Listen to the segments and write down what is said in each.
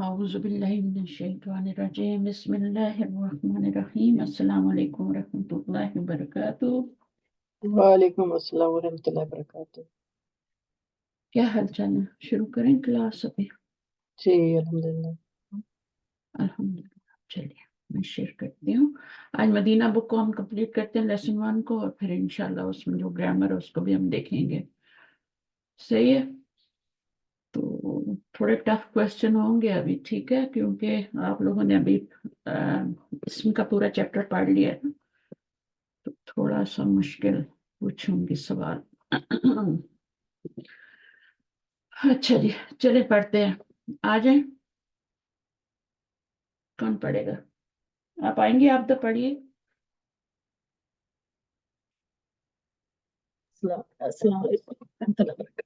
اعوذ باللہ من الشیطان الرجیم بسم اللہ الرحمن الرحیم السلام علیکم ورحمۃ اللہ وبرکاتہ۔ وعلیکم السلام ورحمۃ اللہ وبرکاتہ۔ کیا حال چال ہے؟ شروع کریں کلاس ابھی؟ جی الحمدللہ۔ الحمدللہ چلیے میں شیئر کرتی ہوں۔ آج مدینہ بک کو ہم کمپلیٹ کرتے ہیں لیسن 1 کو، اور پھر انشاءاللہ اس میں جو گرامر ہے اس کو بھی ہم دیکھیں گے۔ صحیح ہے، تو تھوڑے ٹف کوشچن ہوں گے ابھی، ٹھیک ہے، کیونکہ آپ لوگوں نے ابھی اسم کا پورا چیپٹر پڑھ لیا ہے، تو تھوڑا سا مشکل پوچھوں گی سوال۔ اچھا جی چلے پڑھتے ہیں، آ جائیں۔ کون پڑھے گا؟ آپ آئیں گے؟ آپ تو پڑھیے۔ السلام علیکم ورحمۃ اللہ وبرکاتہ۔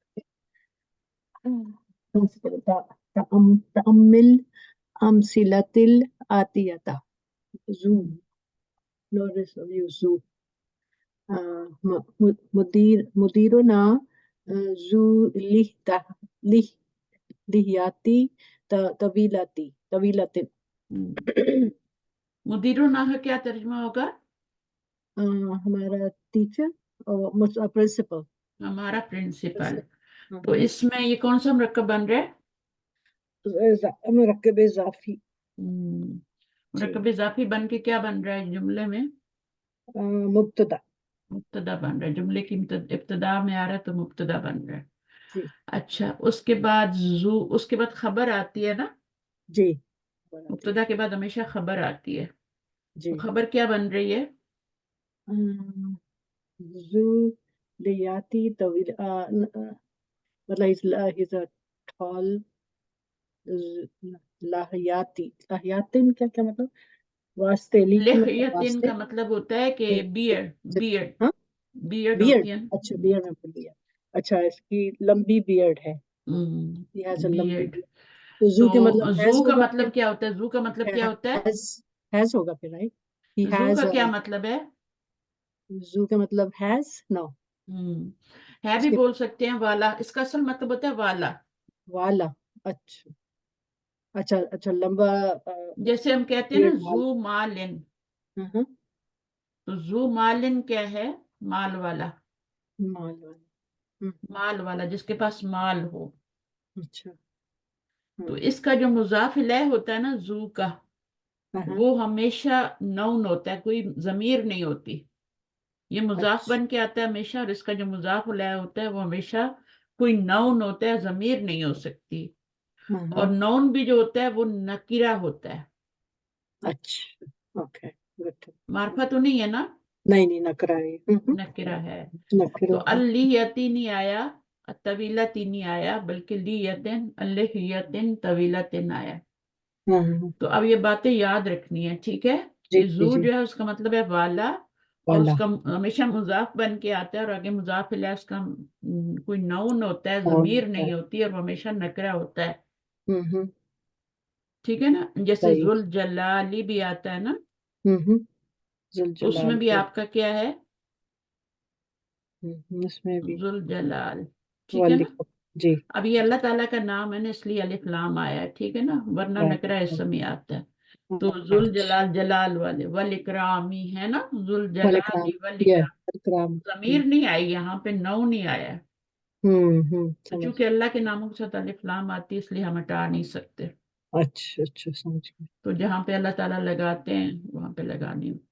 تأمل أمثلة الآتية. زو زو مديرنا ذو لحية طويلة. مدیرنا کا کیا ترجمہ ہوگا؟ ہمارا ٹیچر اور پرنسپل، ہمارا پرنسپل۔ تو اس میں یہ کون سا مرکب بن رہا ہے؟ مرکب اضافی۔ مرکب اضافی بن کے کیا بن رہا ہے جملے میں؟ مبتدا۔ مبتدا بن رہا ہے، جملے کی ابتدا میں آ رہا ہے تو مبتدا بن رہا ہے۔ جی اچھا، اس کے بعد زو، اس کے بعد خبر آتی ہے نا؟ جی مبتدا کے بعد ہمیشہ خبر آتی ہے، جی۔ تو خبر کیا بن رہی ہے؟ ذو لیاتی طویل، مطلب he's a tall، لاہیاتن کیا مطلب؟ واسطے لی کی مطلب لحیتن واسطے، کا مطلب ہوتا ہے کہ بیئرڈ، بیئرڈ، ہاں بیئرڈ بیئرڈ۔ ہوتی ہے اچھا بیئرڈ میں بول دیا، اچھا اس کی لمبی بیئرڈ ہے، یہ ہے لمبی بیئرڈ۔ بیئرڈ۔ تو زو تو کے مطلب زو ہیز کا ہوگا، مطلب کیا ہوتا ہے؟ زو کا مطلب کیا ہوتا ہے؟ ہیز ہوگا پھر، رائٹ؟ ہی زو ہیز، کا کیا مطلب ہے؟ زو کا مطلب ہیز، نو ہے بھی بول سکتے ہیں، والا، اس کا اصل مطلب ہوتا ہے والا۔ والا، اچھا اچھا اچھا، لمبا جیسے ہم کہتے ہیں نا زو مالن، تو زو مالن کیا ہے؟ مال والا، مال والا، مال والا جس کے پاس مال ہو۔ اچھا۔ تو اس کا جو مضاف الیہ ہوتا ہے نا زو کا، وہ ہمیشہ نون ہوتا ہے، کوئی ضمیر نہیں ہوتی، یہ مضاف بن کے آتا ہے ہمیشہ، اور اس کا جو مضاف الیہ ہوتا ہے وہ ہمیشہ کوئی نون ہوتا ہے، ضمیر نہیں ہو سکتی، اور نون بھی جو ہوتا ہے وہ نکرہ ہوتا ہے۔ اچھا اوکے گڈ۔ معرفہ تو نہیں ہے نا؟ نہیں نکرا ہے، نکرہ ہے۔ نکرا تو اللیتی نہیں آیا، طویلتی نہیں آیا، بلکہ لیتن، اللیتن طویلتن آیا۔ تو اب یہ باتیں یاد رکھنی ہے، ٹھیک ہے؟ جی کہ زو جی جو ہے اس کا مطلب ہے والا، اور والا، اس کا ہمیشہ مضاف بن کے آتا ہے، اور آگے مضاف الیہ اس کا کوئی نون ہوتا ہے، ضمیر نہیں ہوتی، اور وہ ہمیشہ نکرہ ہوتا ہے، ٹھیک ہے نا؟ جیسے صحیح۔ ذل جلالی بھی آتا ہے نا، تو اس میں ذوالجلال، بھی آپ کا کیا ہے؟ اس میں بھی ذل جلال، ٹھیک ہے نا؟ والد، جی اب یہ اللہ تعالیٰ کا نام ہے نا، اس لیے الف لام آیا ہے، ٹھیک ہے نا؟ ورنہ نکرہ اسم ہی آتا ہے۔ تو ذل جلال، جلال والے، والاکرامی ہے نا، ذل والاکرام، جلال یہ والاکرام، اکرام، ضمیر نہیں آئی یہاں پہ، نو نہیں آیا ہے، تو سمجھ، چونکہ اللہ کے ناموں کے ساتھ الف لام آتی ہے، اس لیے ہم ہٹا نہیں سکتے، اچھا اچھا سمجھ گئے۔ تو جہاں پہ اللہ تعالیٰ لگاتے ہیں وہاں پہ لگانی ہوتی۔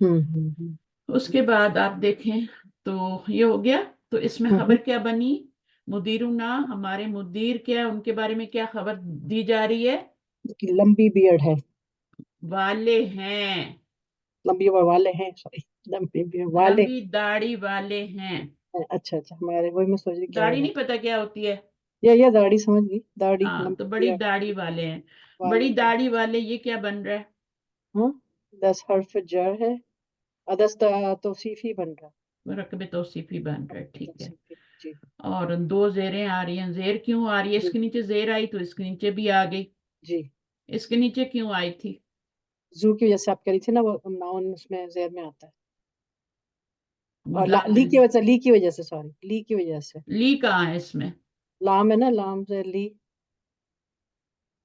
ہوں اس کے بعد آپ دیکھیں تو یہ ہو گیا، تو اس میں خبر کیا بنی؟ مدیرنا، ہمارے مدیر کیا، ان کے بارے میں کیا خبر دی جا رہی ہے؟ لمبی بیئرڈ ہے، والے ہیں، لمبی والے ہیں، سوری، لمبی بیئرڈ والے، لمبی داڑھی والے ہیں۔ اچھا اچھا، ہمارے وہی میں سوچ رہی کیا داڑھی ہوگا، نہیں پتہ کیا ہوتی ہے؟ یہ داڑھی سمجھ گئی، داڑھی ہاں، تو لمبی بڑی بیئرڈ داڑھی والے ہیں، والے بڑی ہیں۔ داڑھی والے، یہ کیا بن رہا ہے؟ ہاں 10 حرف جر ہے، 10 توصیفی بن رہا، مرکب توصیفی بن رہا ہے، ٹھیک ہے۔ توصیفی، جی اور 2 زیریں آ رہی ہیں، زیر کیوں آ رہی ہے؟ اس کے نیچے زیر آئی تو اس کے نیچے بھی آ گئی، جی، اس کے نیچے کیوں آئی تھی؟ زو کی وجہ سے آپ کہہ رہی تھی نا، وہ ناؤن اس میں زیر میں آتا ہے، اور لام، لی کی وجہ سے، لی کی وجہ سے، سوری، لی کی وجہ سے، لی کہاں ہے اس میں؟ لام ہے نا، لام سے لی،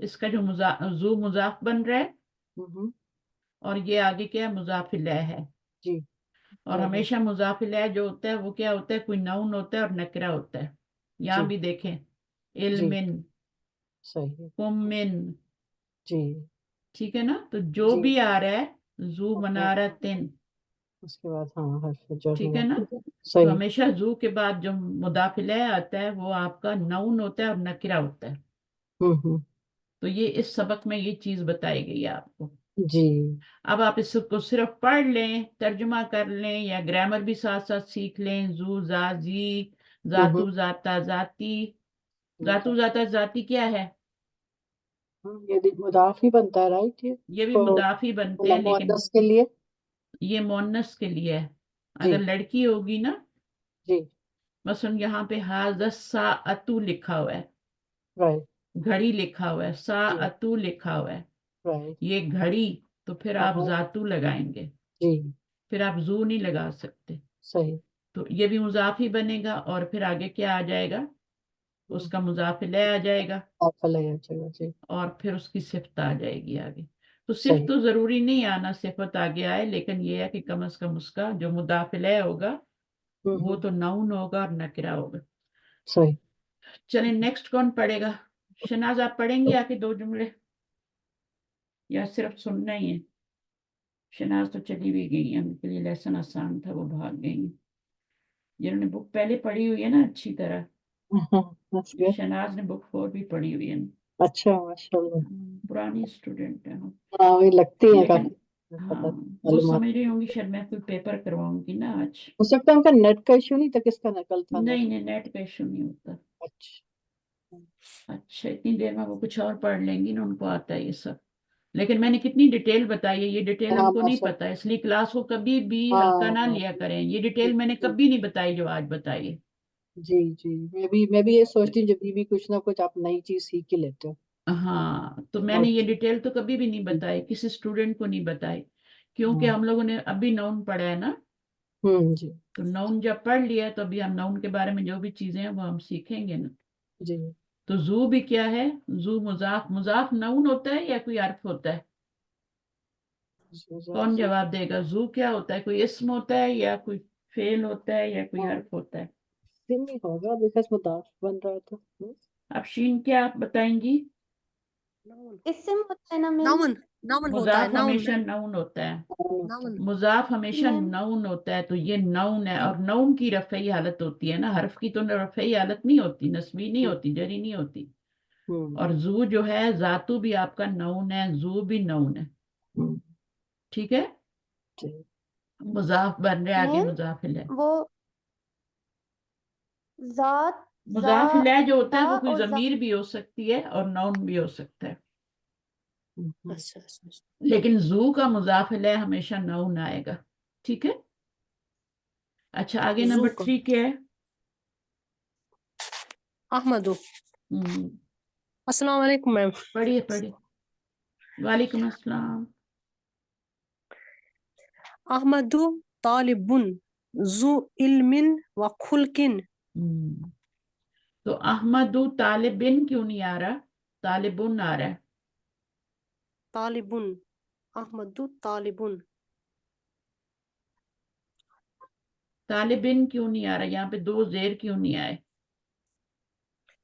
اس کا جو ذو مضاف بن رہا ہے ہوں، اور یہ آگے کیا ہے مضاف الیہ ہے. جی اور ہمیشہ مضاف الیہ جو ہوتا ہے وہ کیا ہوتا ہے کوئی ناؤن ہوتا ہے اور نکرہ ہوتا ہے. یہاں جی بھی دیکھیں جی علمن صحیح قمن جی ٹھیک ہے نا. تو جو جی بھی آ رہا ہے ذو منارتن اس کے بعد ہاں حرف جر ٹھیک ہوا ہے نا. تو صحیح ہمیشہ ذو کے بعد جو مضاف الیہ آتا ہے وہ آپ کا ناؤن ہوتا ہے اور نکرہ ہوتا ہے. ہوں تو یہ اس سبق میں یہ چیز بتائی گئی ہے آپ کو. جی اب آپ اس کو صرف پڑھ لیں ترجمہ کر لیں یا گرامر بھی ساتھ ساتھ سیکھ لیں. ذو ذا زی ذاتو ذاتا ذاتی. ذاتو ذاتا ذاتی کیا ہے؟ یہ مضاف ہی بنتا ہے رائٹ یہ بھی مضاف ہی بنتے ہیں لیکن مؤنث کے لیے یہ مونس کے لیے ہے. جی اگر لڑکی ہوگی نا جی مثلا یہاں پہ ہاذا الساعۃ لکھا ہوا ہے رائٹ گھڑی لکھا ہوا ہے جی ساعۃ لکھا ہوا ہے رائٹ یہ گھڑی تو پھر آپ ہاں ذاتو لگائیں گے جی پھر آپ ذو نہیں لگا سکتے. صحیح تو یہ بھی مضاف ہی بنے گا اور پھر آگے کیا آ جائے گا اس کا مضاف الیہ آ جائے گا آپ لے جائے جی اور پھر اس کی صفت آ جائے گی آگے. تو صفت صحیح تو ضروری نہیں آنا صفت آگے آئے لیکن یہ ہے کہ کم از کم اس کا جو مضاف الیہ ہوگا وہ تو ناؤن ہوگا اور نکرہ ہوگا. صحیح چلیں نیکسٹ کون پڑھے گا؟ شناز آپ پڑھیں گی آ کے 2 جملے یا صرف سننا ہی ہے؟ شناز تو چلی بھی گئی ہیں ان کے لیے لیسن آسان تھا وہ بھاگ گئی ہیں. جنہوں نے بک پہلے پڑھی ہوئی ہے نا اچھی طرح. That's good. شناز نے بک 4 بھی پڑھی ہوئی ہے. اچھا ماشاء اللہ پرانی اسٹوڈنٹ ہے وہ. ہاں وہی لگتی ہیں لیکن کافی ہاں پتہ وہ معلومات سمجھ رہی ہوں گی شاید میں کوئی پیپر کرواؤں گی نا آج. ہو سکتا ہے ان کا نیٹ کا ایشو نہیں تھا کس کا نکل تھا نیٹ نہیں نہیں نیٹ کا ایشو نہیں ہوتا. اچھا اچھا اتنی دیر میں وہ کچھ اور پڑھ لیں گی نا ان کو آتا ہے یہ سب. لیکن میں نے کتنی ڈیٹیل بتائی ہے یہ ڈیٹیل ان ہاں کو نہیں ماشاء پتا اس لیے کلاس کو کبھی بھی ہلکا ہاں نہ ہاں لیا کریں. یہ جی ڈیٹیل میں نے جی کبھی نہیں بتائی جو آج بتائی ہے. جی جی میں بھی یہ سوچتی ہوں جب بھی کچھ نہ کچھ آپ نئی چیز سیکھ کے لیتے ہو ہاں تو میں نے بہت یہ ڈیٹیل تو کبھی بھی نہیں بتائی کسی اسٹوڈنٹ کو نہیں بتائی کیونکہ ہم لوگوں نے ابھی ناؤن پڑھا ہے نا. جی تو ناؤن جب پڑھ لیا تو ابھی ہم ناؤن کے بارے میں جو بھی چیزیں ہیں وہ ہم سیکھیں گے نا. جی تو ذو بھی کیا ہے ذو مضاف ناؤن ہوتا ہے یا کوئی حرف ہوتا ہے؟ کون جواب دے گا؟ ذو کیا ہوتا ہے کوئی اسم ہوتا ہے یا کوئی فعل ہوتا ہے یا کوئی حرف ہوتا ہے؟ دن نہیں ہوگا بیکاز مضاف بن رہا تھا اب شین کیا آپ بتائیں گی؟ اسم ہوتا ہے نا میم ناؤن ناؤن ہوتا ہے مضاف ناؤن ہمیشہ ناؤن ہوتا ہے ناؤن مضاف ہمیشہ میم ناؤن ہوتا ہے. تو یہ ناؤن ہے اور ناؤن کی رفعی حالت ہوتی ہے نا حرف کی تو رفعی حالت نہیں ہوتی نسبی نہیں ہوتی جری نہیں ہوتی. اور ذو جو ہے ذاتو بھی آپ کا ناؤن ہے ذو بھی ناؤن ہے ٹھیک ہے. مضاف بن رہے آگے میم مضاف الیہ. وہ ذات مضاف الیہ جو ہوتا ہے وہ کوئی اور ضمیر بھی ہو سکتی ہے اور ناؤن بھی ہو سکتا ہے اچھا اچھا لیکن ذو کا مضاف الیہ ہمیشہ ناؤن آئے گا ٹھیک ہے. اچھا آگے زو نمبر کا 3 کیا ہے؟ احمد ہم، السلام علیکم میم پڑھیے پڑھیے. وعلیکم السلام. احمد طالب ذو علم و خلق تو احمد طالبن کیوں نہیں آ رہا طالبن آ رہا ہے. طالب احمد طالب طالبن کیوں نہیں آ رہا یہاں پہ 2 زیر کیوں نہیں آئے؟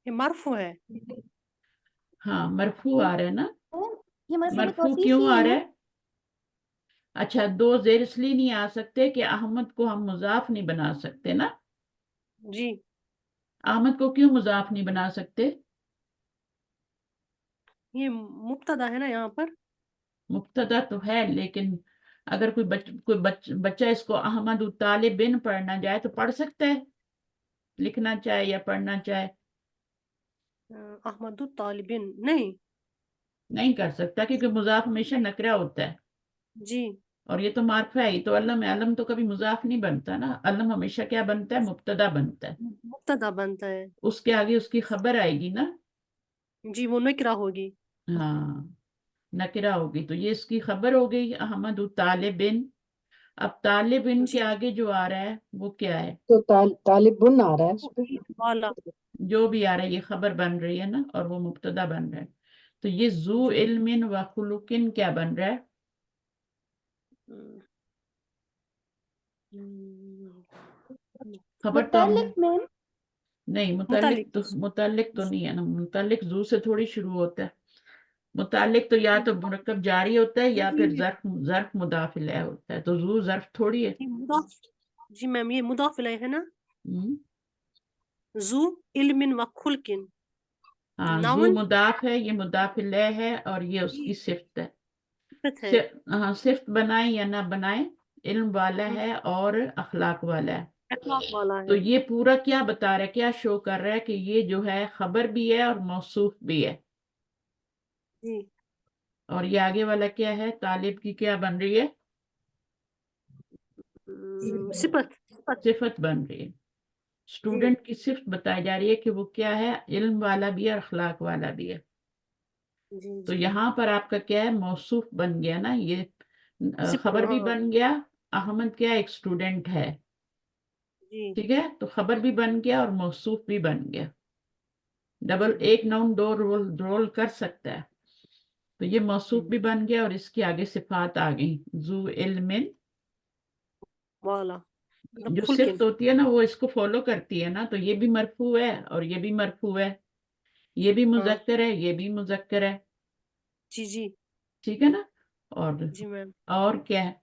یہ مرفوع ہے ہاں مرفوع آ رہا ہے نا. یہ مرفوع میں مرفوع توصیف کیوں ہی آ ہے رہا نا. ہے؟ اچھا 2 زیر اس لیے نہیں آ سکتے کہ احمد کو ہم مضاف نہیں بنا سکتے نا. جی احمد کو کیوں مضاف نہیں بنا سکتے؟ یہ مبتدا ہے نا یہاں پر مبتدا تو ہے لیکن اگر کوئی بچہ اس کو احمد طالبن پڑھنا جائے تو پڑھ سکتا ہے لکھنا چاہے یا پڑھنا چاہے. احمد طالب نہیں نہیں کر سکتا کیونکہ مضاف ہمیشہ نکرہ ہوتا ہے جی اور یہ تو معرفہ ہے تو علم ہے علم تو کبھی مضاف نہیں بنتا نا. علم ہمیشہ کیا بنتا ہے مبتدا بنتا ہے مبتدا بنتا ہے اس کے آگے اس کی خبر آئے گی نا. جی وہ نکرہ ہوگی ہاں نکرہ ہوگی تو یہ اس کی خبر ہو گئی احمد طالبن. اب طالبن جی کے آگے جو آ رہا ہے وہ کیا ہے؟ تو طالب بن آ رہا ہے اس پہ والا جو بھی آ رہا ہے یہ خبر بن رہی ہے نا اور وہ مبتدا بن رہا ہے. تو یہ ذو جی علم و خلقن کیا بن رہا ہے؟ خبر تو ہم متعلق میم نہیں، متعلق متعلق تو نہیں ہے نا، متعلق ذو سے تھوڑی شروع ہوتا ہے. متعلق تو یا تو مرکب جاری ہوتا ہے یا پھر ظرف مضاف الیہ ہوتا ہے، تو ذو ظرف تھوڑی ہے. جی میم یہ مضاف الیہ ہے نا، ہم، ذو علم و خلق ہاں ذو ناون مضاف ہے، یہ مضاف الیہ ہے اور یہ اس کی صفت ہے. صفت ہے. ہاں صفت بنائیں یا نہ بنائیں، علم والا ہے اور اخلاق والا ہے. اخلاق والا تو ہے. یہ پورا کیا بتا رہا ہے، کیا شو کر رہا ہے کہ یہ جو ہے خبر بھی ہے اور موصوف بھی ہے. جی اور یہ آگے والا کیا ہے، طالب کی کیا بن رہی ہے، صفت. صفت بن رہی ہے. جی اسٹوڈنٹ کی صفت بتائی جا رہی ہے کہ وہ کیا ہے، علم والا بھی ہے اور اخلاق والا بھی ہے. جی تو جی یہاں پر آپ کا کیا ہے، موصوف بن گیا نا یہ، صفت خبر بھی ہاں بن گیا. احمد کیا ایک اسٹوڈنٹ ہے، جی ٹھیک ہے، تو خبر بھی بن گیا اور موصوف بھی بن گیا. ڈبل جی ایک ناؤن دو رول کر سکتا ہے. تو یہ موصوف بھی بن گیا اور اس کی آگے صفات آ گئی، ذو علم، والا مطلب جو خلق. صفت ہوتی ہے نا وہ اس کو فالو کرتی ہے نا. تو یہ بھی مرفوع ہے اور یہ بھی مرفوع ہے، یہ بھی ہاں مذکر ہے یہ بھی مذکر ہے، جی جی ٹھیک ہے نا. اور جی میم. اور کیا ہے،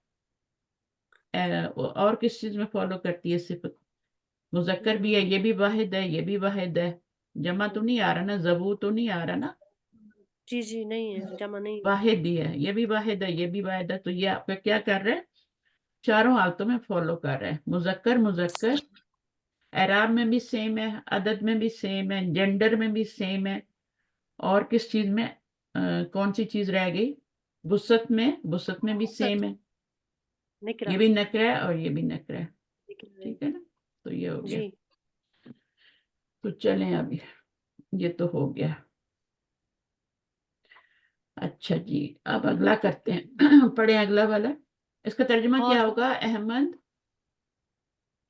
اور کس چیز میں فالو کرتی ہے صفت، مذکر بھی ہے، یہ بھی واحد ہے یہ بھی واحد ہے. جمع تو نہیں آ رہا نا، زبو تو نہیں آ رہا نا، جی جی نہیں ہے، جمع نہیں ہے. واحد ہی ہے، یہ بھی واحد ہے یہ بھی واحد ہے. تو یہ آپ کا کیا کر رہے ہیں، چاروں حالتوں میں فالو کر رہے ہیں. مذکر مذکر، اعراب میں بھی سیم ہے، عدد میں بھی سیم ہے، جینڈر میں بھی سیم ہے. اور کس چیز میں کون سی چیز رہ گئی، وسعت میں بھی سیم ہے. نکرہ. یہ بھی نکرہ ہے اور یہ بھی نکرہ ہے، نکرہ. ٹھیک ہے نا. تو یہ ہو گیا. جی تو چلیں ابھی یہ تو ہو گیا. اچھا جی اب اگلا کرتے ہیں. پڑھیں اگلا والا. اس کا ترجمہ ہاں کیا ہوگا، احمد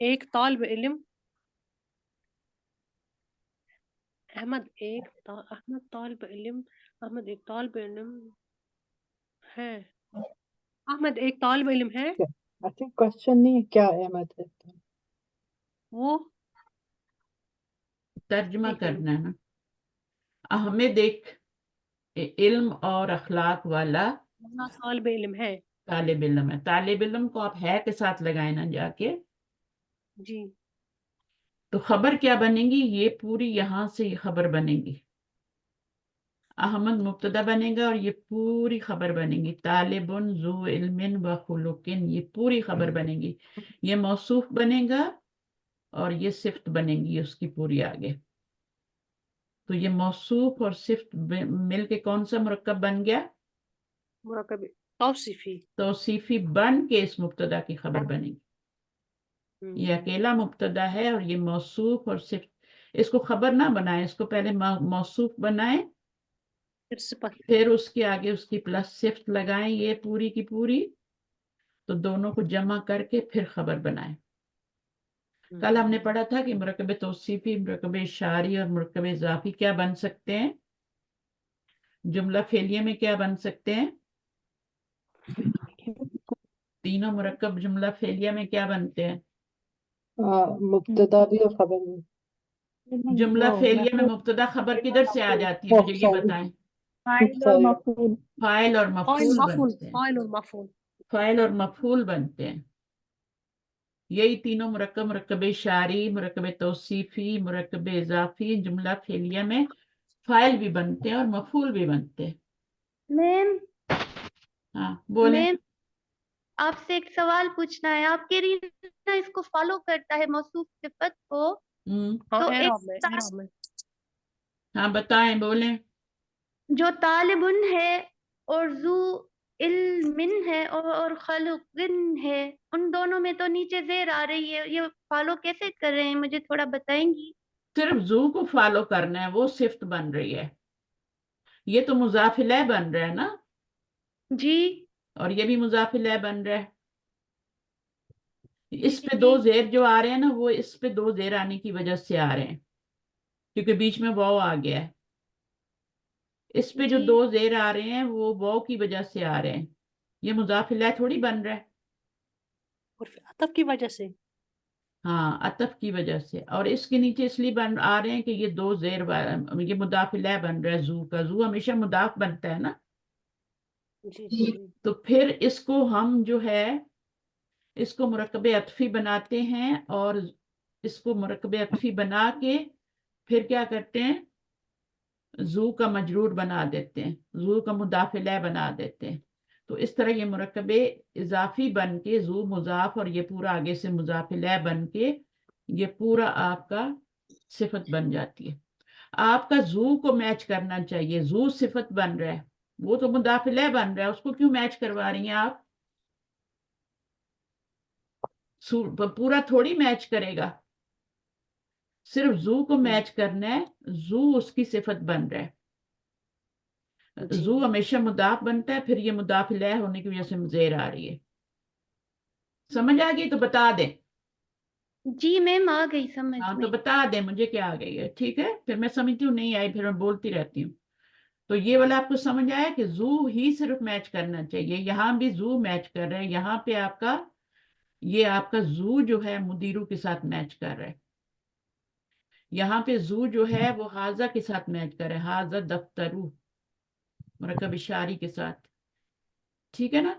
ایک طالب علم، احمد طالب علم، احمد ایک طالب علم ہے، احمد ایک طالب علم ہے. I think question نہیں ہے کیا احمد ہے. وہ ترجمہ ایک منٹ. کرنا ہے نا. احمد ایک علم اور اخلاق والا طالب علم ہے. طالب علم ہے. طالب علم کو آپ ہے کے ساتھ لگائیں نا جا کے، جی تو خبر کیا بنے گی، یہ پوری یہاں سے یہ خبر بنے گی. احمد مبتدا بنے گا اور یہ پوری خبر بنے گی. طالب ذو علم و خلق، یہ پوری خبر بنے گی. یہ موصوف بنے گا اور یہ صفت بنے گی اس کی پوری آگے. تو یہ موصوف اور صفت مل کے کون سا مرکب بن گیا، مرکب توصیفی. توصیفی بن کے اس مبتدا کی خبر بنے گی. یہ اکیلا مبتدا ہے اور یہ موصوف اور صفت. اس کو خبر نہ بنائیں، اس کو پہلے موصوف بنائیں، پھر صفت. پھر اس کے آگے اس کی پلس صفت لگائیں یہ پوری کی پوری. تو دونوں کو جمع کر کے پھر خبر بنائیں. کل ہم نے پڑھا تھا کہ مرکب توصیفی، مرکب اشاری اور مرکب اضافی کیا بن سکتے ہیں، جملہ فعلیہ میں کیا بن سکتے ہیں. تینوں مرکب جملہ فعلیہ میں کیا بنتے ہیں، مبتدا بھی اور خبر بھی. جملہ فعلیہ میں مبتدا خبر کدھر سے آ جاتی ہے، مجھے یہ بتائیں. فاعل اور مفعول بنتے ہیں، فاعل اور مفعول. فاعل اور مفعول بنتے ہیں. یہی تینوں مرکب، مرکب اشاری، مرکب توصیفی، مرکب اضافی، جملہ فعلیہ میں فاعل بھی بنتے ہیں اور مفعول بھی بنتے ہیں. میم ہاں بولیں. میم آپ سے ایک سوال پوچھنا ہے. آپ کہہ رہی ہیں نا اس کو فالو کرتا ہے موصوف صفت کو، ہاں تو ایک اعراب میں ہاں بتائیں بولیں. جو طالب ہے اور ذو علم ہے اور خلق ہے، ان دونوں میں تو نیچے زیر آ رہی ہے، یہ فالو کیسے کر رہے ہیں، مجھے تھوڑا بتائیں گی. صرف ذو کو فالو کرنا ہے، وہ صفت بن رہی ہے. یہ تو مضاف الیہ بن رہا ہے نا، جی اور یہ بھی مضاف الیہ بن رہا ہے. اس پہ جی دو زیر جو آ رہے ہیں نا، وہ اس پہ دو زیر آنے کی وجہ سے آ رہے ہیں، کیونکہ بیچ میں واو آ گیا ہے. اس پہ جو جی دو زیر آ رہے ہیں وہ واو کی وجہ سے آ رہے ہیں، یہ مضاف الیہ تھوڑی بن رہا ہے، اور عطف کی وجہ سے ہاں عطف کی وجہ سے، اور اس کے نیچے اس لیے بن آ رہے ہیں کہ یہ دو زیر یہ مضاف الیہ بن رہا ہے، زو کا، زو ہمیشہ مضاف بنتا ہے نا، جی جی تو پھر اس کو ہم جو ہے اس کو مرکب عطفی بناتے ہیں، اور اس کو مرکب عطفی بنا کے پھر کیا کرتے ہیں، زو کا مجرور بنا دیتے ہیں، زو کا مضاف الیہ بنا دیتے ہیں، تو اس طرح یہ مرکب اضافی بن کے زو مضاف اور یہ پورا آگے سے مضاف الیہ بن کے یہ پورا آپ کا صفت بن جاتی ہے۔ آپ کا زو کو میچ کرنا چاہیے، زو صفت بن رہا ہے، وہ تو مضاف الیہ بن رہا ہے، اس کو کیوں میچ کروا رہی ہیں آپ؟ پورا تھوڑی میچ کرے گا، صرف زو کو میچ کرنا ہے، زو اس کی صفت بن رہا ہے، جی زو ہمیشہ مضاف بنتا ہے، پھر یہ مضاف الیہ ہونے کی وجہ سے زیر آ رہی ہے، سمجھ آ گئی تو بتا دیں، جی میم آ گئی سمجھ ہاں تو میں۔ بتا دیں مجھے کیا آ گئی ہے، ٹھیک ہے، پھر میں سمجھتی ہوں نہیں آئی پھر میں بولتی رہتی ہوں، تو یہ والا آپ کو سمجھ آیا کہ زو ہی صرف میچ کرنا چاہیے، یہاں بھی زو میچ کر رہے ہیں، یہاں پہ آپ کا یہ آپ کا زو جو ہے مدیرو کے ساتھ میچ کر رہا ہے، یہاں پہ زو جو ہے وہ حاضہ کے ساتھ میچ کر رہا ہے، حاضہ دفترو مرکب اشاری کے ساتھ، ٹھیک ہے نا،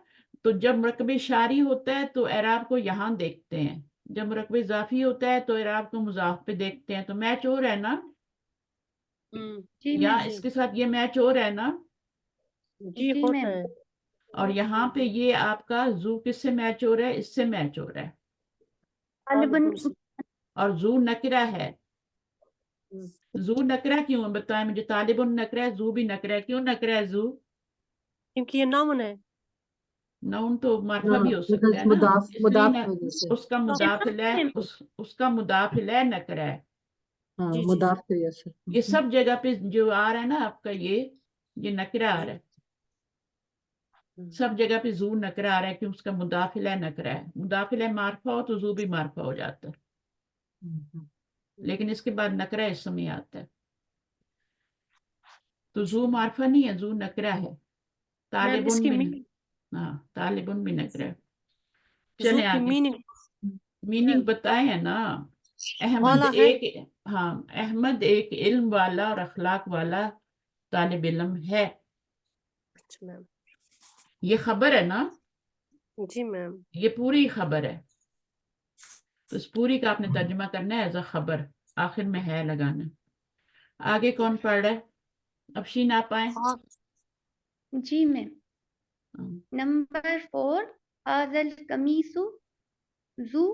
تو جب مرکب اشاری ہوتا ہے تو اعراب کو یہاں دیکھتے ہیں، جب مرکب اضافی ہوتا ہے تو اعراب کو مضاف پہ دیکھتے ہیں، تو میچ ہو رہا ہے نا، جی یا میم۔ اس کے ساتھ یہ میچ ہو رہا ہے نا، جی جی ہوتا میم۔ ہے اور یہاں پہ یہ آپ کا زو کس سے میچ ہو رہا ہے، اس سے میچ ہو رہا ہے، طالباً طالب سے اور زو نکرہ ہے، زو نکرہ کیوں ہے بتائیں مجھے، طالب نکرہ ہے، زو بھی نکرہ ہے، کیوں نکرہ ہے زو؟ کیونکہ یہ نامن ہے نون تو معرفہ ہاں بھی ہو سکتا ہے نا، مضاف اس لیے مضاف کی وجہ سے، اس کا مضاف الیہ اس کا مضاف الیہ نکرہ ہے، ہاں جی جی مضاف کی وجہ سے، یہ سب جگہ پہ جو آ رہا ہے نا آپ کا یہ نکرہ آ رہا ہے، سب جگہ پہ زو نکرہ آ رہا ہے کہ اس کا مضاف الیہ نکرہ ہے، مضاف الیہ معرفہ ہو تو زو بھی معرفہ ہو جاتا ہے، لیکن اس کے بعد نکرہ اس میں آتا ہے، تو زو معرفہ نہیں ہے، زو نکرہ ہے، میم طالبن اس کی بھی، ہاں طالبن بھی نکرہ ہے، زو چلیں کی آگے، میننگ میننگ بتائے ہیں نا، احمد والا ہے ایک، ہاں احمد ایک علم والا اور اخلاق والا طالب علم ہے، اچھا میم یہ خبر ہے نا، جی میم یہ پوری خبر ہے، تو اس پوری کا آپ نے ترجمہ کرنا ہے ایز اے خبر، آخر میں ہے لگانا، آگے کون پڑھ رہا ہے، افشین آپ آئیں، جی میم۔ نمبر 4، هذا القمیص ذو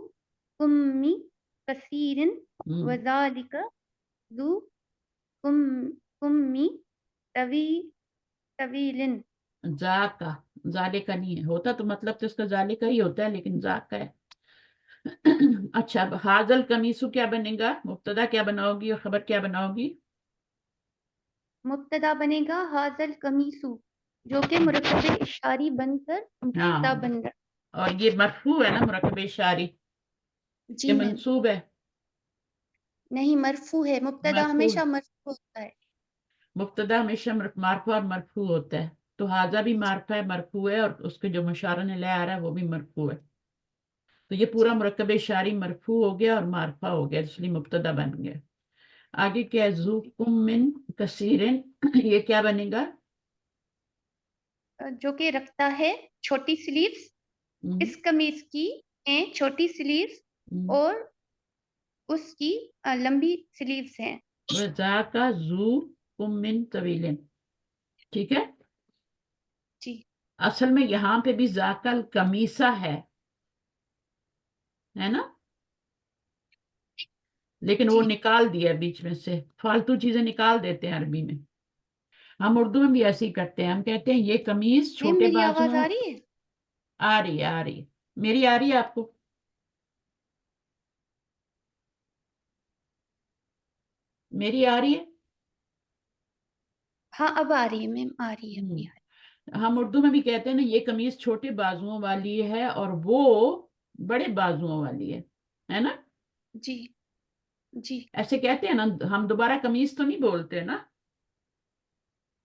کم کثیر وذالک ذو کم طویل۔ ذاکا، ذالکا نہیں ہے، ہوتا تو مطلب تو اس کا ذالکا ہی ہوتا ہے لیکن ذاکا ہے، اچھا اب حاضل قمیصو کیا بنے گا، مبتدا کیا بناؤ گی اور خبر کیا بناؤ گی؟ مبتدا بنے گا هذا القمیص، جو کہ مرکب اشاری بن کر مبتدا ہاں بن رہا۔ اور یہ مرفوع ہے نا مرکب اشاری، جی یہ میم، منصوب ہے، نہیں مرفوع ہے، مبتدا مرفوع، ہمیشہ مرفوع ہوتا ہے۔ مبتدا ہمیشہ معرفہ اور مرفوع ہوتا ہے، تو حاضہ بھی معرفہ ہے مرفوع ہے، اور اس کے جو مشارن لے آ رہا ہے وہ بھی مرفوع ہے، تو یہ پورا مرکب اشاری مرفوع ہو گیا اور معرفہ ہو گیا، اس لیے مبتدا بن گیا، آگے کیا ہے، ذو کم من کثیرن، یہ کیا بنے گا؟ جو کہ رکھتا ہے چھوٹی سلیوز، اس قمیص کی ہیں چھوٹی سلیوز اور اس کی لمبی سلیوز ہیں۔ ذاکا ذو کم من طویل، ٹھیک ہے، جی اصل میں یہاں پہ بھی ذاکا القمیصہ ہے نا، لیکن وہ جی نکال دیا بیچ میں سے، فالتو چیزیں نکال دیتے ہیں عربی میں، ہم اردو میں بھی ایسے ہی کرتے ہیں، ہم کہتے ہیں یہ قمیص میم چھوٹے میری آواز بازو، آ رہی ہے؟ آ رہی ہے آ رہی ہے، میری آ رہی ہے آپ کو، میری آ رہی ہے، ہاں اب آ رہی ہے میم، آ رہی ہے اپنی۔ ہم اردو میں بھی کہتے ہیں نا یہ قمیص چھوٹے بازوؤں والی ہے اور وہ بڑے بازوؤں والی ہے نا، جی جی ایسے کہتے ہیں نا، ہم دوبارہ قمیص تو نہیں بولتے نا،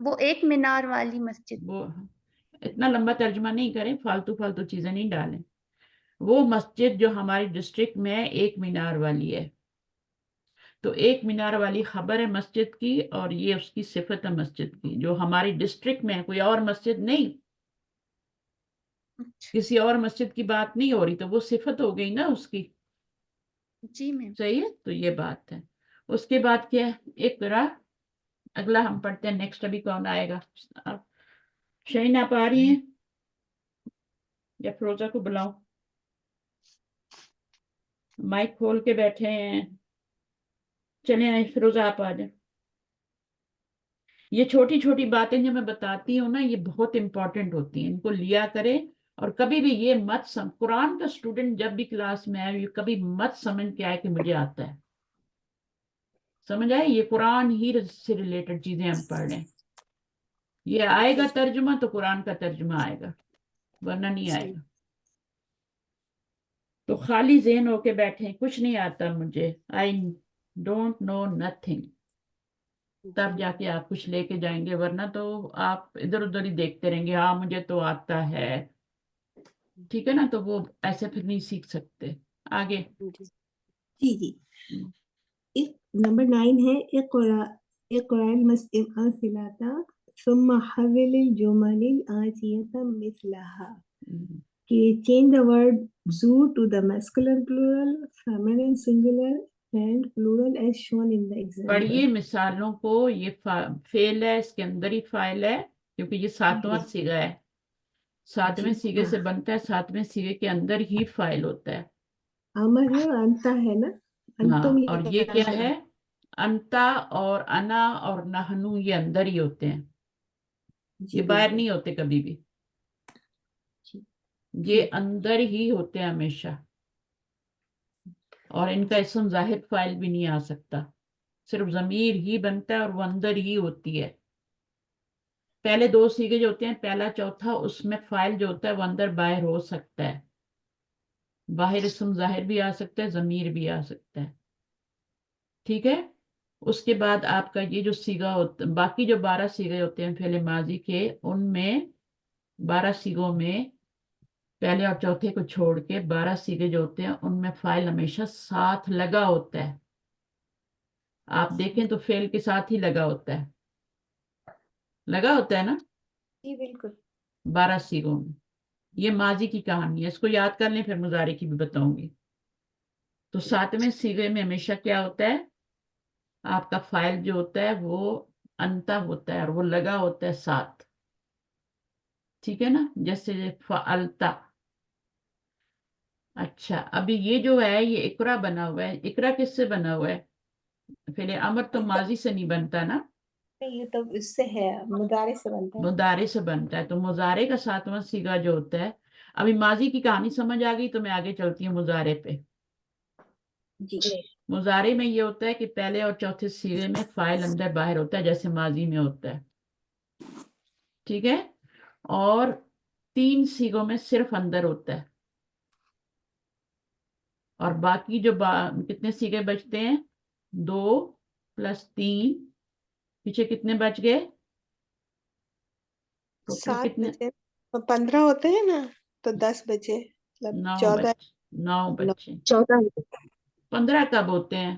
وہ ایک مینار والی مسجد. وہ اتنا لمبا ترجمہ نہیں کریں, فالتو فالتو چیزیں نہیں ڈالیں. وہ مسجد جو ہماری ڈسٹرکٹ میں ہے ایک مینار والی ہے, تو ایک مینار والی خبر ہے مسجد کی, اور یہ اس کی صفت ہے مسجد کی جو ہماری ڈسٹرکٹ میں ہے, کوئی اور مسجد نہیں, کسی اور مسجد کی بات نہیں ہو رہی, تو وہ صفت ہو گئی نا اس کی. جی میم. صحیح ہے, تو یہ بات ہے. اس کے بعد کیا ہے, اقرا. اگلا ہم پڑھتے ہیں نیکسٹ. ابھی کون آئے گا؟ شہین آپ آ رہی ہیں یا فروزہ کو بلاؤں؟ مائک کھول کے بیٹھے ہیں. چلیں آئے فروزہ آپ آ جائیں. یہ چھوٹی چھوٹی باتیں جو میں بتاتی ہوں نا, یہ بہت امپورٹنٹ ہوتی ہیں, ان کو لیا کرے. اور کبھی بھی یہ مت قرآن کا اسٹوڈنٹ جب بھی کلاس میں آئے, یہ کبھی مت سمجھ کے آئے کہ مجھے آتا ہے. سمجھ آئے, یہ قرآن ہی سے ریلیٹڈ چیزیں ہم پڑھ رہے ہیں. یہ آئے گا ترجمہ تو قرآن کا ترجمہ آئے گا, ورنہ نہیں آئے گا. تو خالی ذہن ہو کے بیٹھے, کچھ نہیں آتا مجھے, آئی ڈونٹ نو نتھنگ, تب جا کے آپ کچھ لے کے جائیں گے, ورنہ تو آپ ادھر ادھر ہی دیکھتے رہیں گے, ہاں مجھے تو آتا ہے. ٹھیک ہے نا, تو وہ ایسے پھر نہیں سیکھ سکتے. آگے جی جی. نمبر 9 ہے اقرأ الأمثلة ثم حول الجمل الآتية مثلها. کہ change the word zoo to the masculine plural, feminine singular and plural as shown in the example. پڑھیے مثالوں کو. یہ فعل ہے, اس کے اندر ہی فاعل ہے, کیونکہ یہ 7واں صیغہ ہے. 7ویں صیغے سے بنتا ہے, 7ویں صیغے کے اندر ہی فاعل ہوتا ہے. امر ہے اور انتا ہے نا. ہاں, انتم اور یہ کیا ہے, انتا اور انا اور نحنو, یہ اندر ہی ہوتے ہیں, یہ باہر نہیں ہوتے کبھی بھی, یہ اندر ہی ہوتے ہیں ہمیشہ. اور ان کا اسم ظاہر فاعل بھی نہیں آ سکتا, صرف ضمیر ہی بنتا ہے اور وہ اندر ہی ہوتی ہے. پہلے 2 صیغے جو ہوتے ہیں, پہلا چوتھا, اس میں فاعل جو ہوتا ہے وہ اندر باہر ہو سکتا ہے. باہر اسم ظاہر بھی آ سکتا ہے, ضمیر بھی آ سکتا ہے. ٹھیک ہے. اس کے بعد آپ کا یہ جو صیغہ ہوتا, باقی جو 12 صیغے ہوتے ہیں فعل ماضی کے, ان میں 12 صیغوں میں پہلے اور چوتھے کو چھوڑ کے 12 صیغے جو ہوتے ہیں ان میں فاعل ہمیشہ ساتھ لگا ہوتا ہے. آپ دیکھیں تو فعل کے ساتھ ہی لگا ہوتا ہے, لگا ہوتا ہے نا جی بالکل. 12 صیغوں میں. یہ ماضی کی کہانی ہے, اس کو یاد کر لیں, پھر مضارع کی بھی بتاؤں گی. تو 7ویں صیغے میں ہمیشہ کیا ہوتا ہے, آپ کا فاعل جو ہوتا ہے وہ انتا ہوتا ہے, اور وہ لگا ہوتا ہے ساتھ. ٹھیک ہے نا, جیسے فعلتا. اچھا, ابھی یہ جو ہے یہ اقرا بنا ہوا ہے. اقرا کس سے بنا ہوا ہے؟ فعل امر تو ماضی سے نہیں بنتا نا, یہ تو اس سے ہے, مضارع سے بنتا ہے. مضارع سے بنتا ہے. تو مضارع کا 7واں صیغہ جو ہوتا ہے, ابھی ماضی کی کہانی سمجھ آ گئی تو میں آگے چلتی ہوں مضارع پہ. جی مضارع میں یہ ہوتا ہے کہ پہلے اور چوتھے صیغے میں فاعل اندر باہر ہوتا ہے, جیسے ماضی میں ہوتا ہے. ٹھیک ہے. اور 3 صیغوں میں صرف اندر ہوتا ہے, اور باقی جو کتنے صیغے بچتے ہیں, 2 + 3, پیچھے کتنے بچ گئے ٹوٹل 7 کتنے؟ بچے 15 ہوتے ہیں نا, تو 10 بچے, مطلب 14. 9 بچے. 14 15 کب ہوتے ہیں؟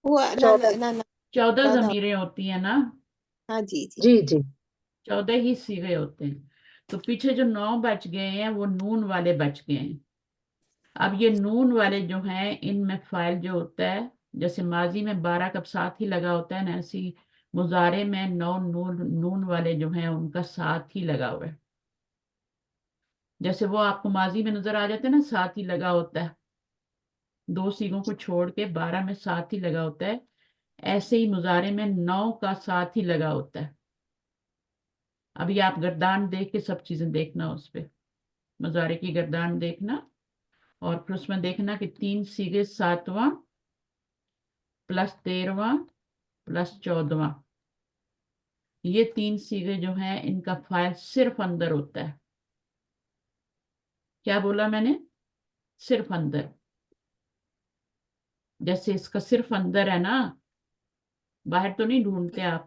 وہ 14 ضمیریں ہوتی ہیں نا, ہاں جی جی جی جی 14 ہی صیغے ہوتے ہیں. تو پیچھے جو 9 بچ گئے ہیں وہ نون والے بچ گئے ہیں. اب یہ نون والے جو ہیں, ان میں فاعل جو ہوتا ہے, جیسے ماضی میں 12 کب ساتھ ہی لگا ہوتا ہے نا, ایسی مضارع میں 9 نون والے جو ہیں ان کا ساتھ ہی لگا ہوا ہے. جیسے وہ آپ کو ماضی میں نظر آ جاتے ہیں نا, ساتھ ہی لگا ہوتا ہے, 2 صیغوں کو چھوڑ کے 12 میں ساتھ ہی لگا ہوتا ہے. ایسے ہی مضارع میں 9 کا ساتھ ہی لگا ہوتا ہے. ابھی آپ گردان دیکھ کے سب چیزیں دیکھنا, اس پہ مضارع کی گردان دیکھنا, اور پھر اس میں دیکھنا کہ 3 صیغے 7واں + 13واں + 14واں, یہ 3 صیغے جو ہیں ان کا فاعل صرف اندر ہوتا ہے. کیا بولا میں نے؟ صرف اندر. جیسے اس کا صرف اندر ہے نا, باہر تو نہیں ڈھونڈتے آپ,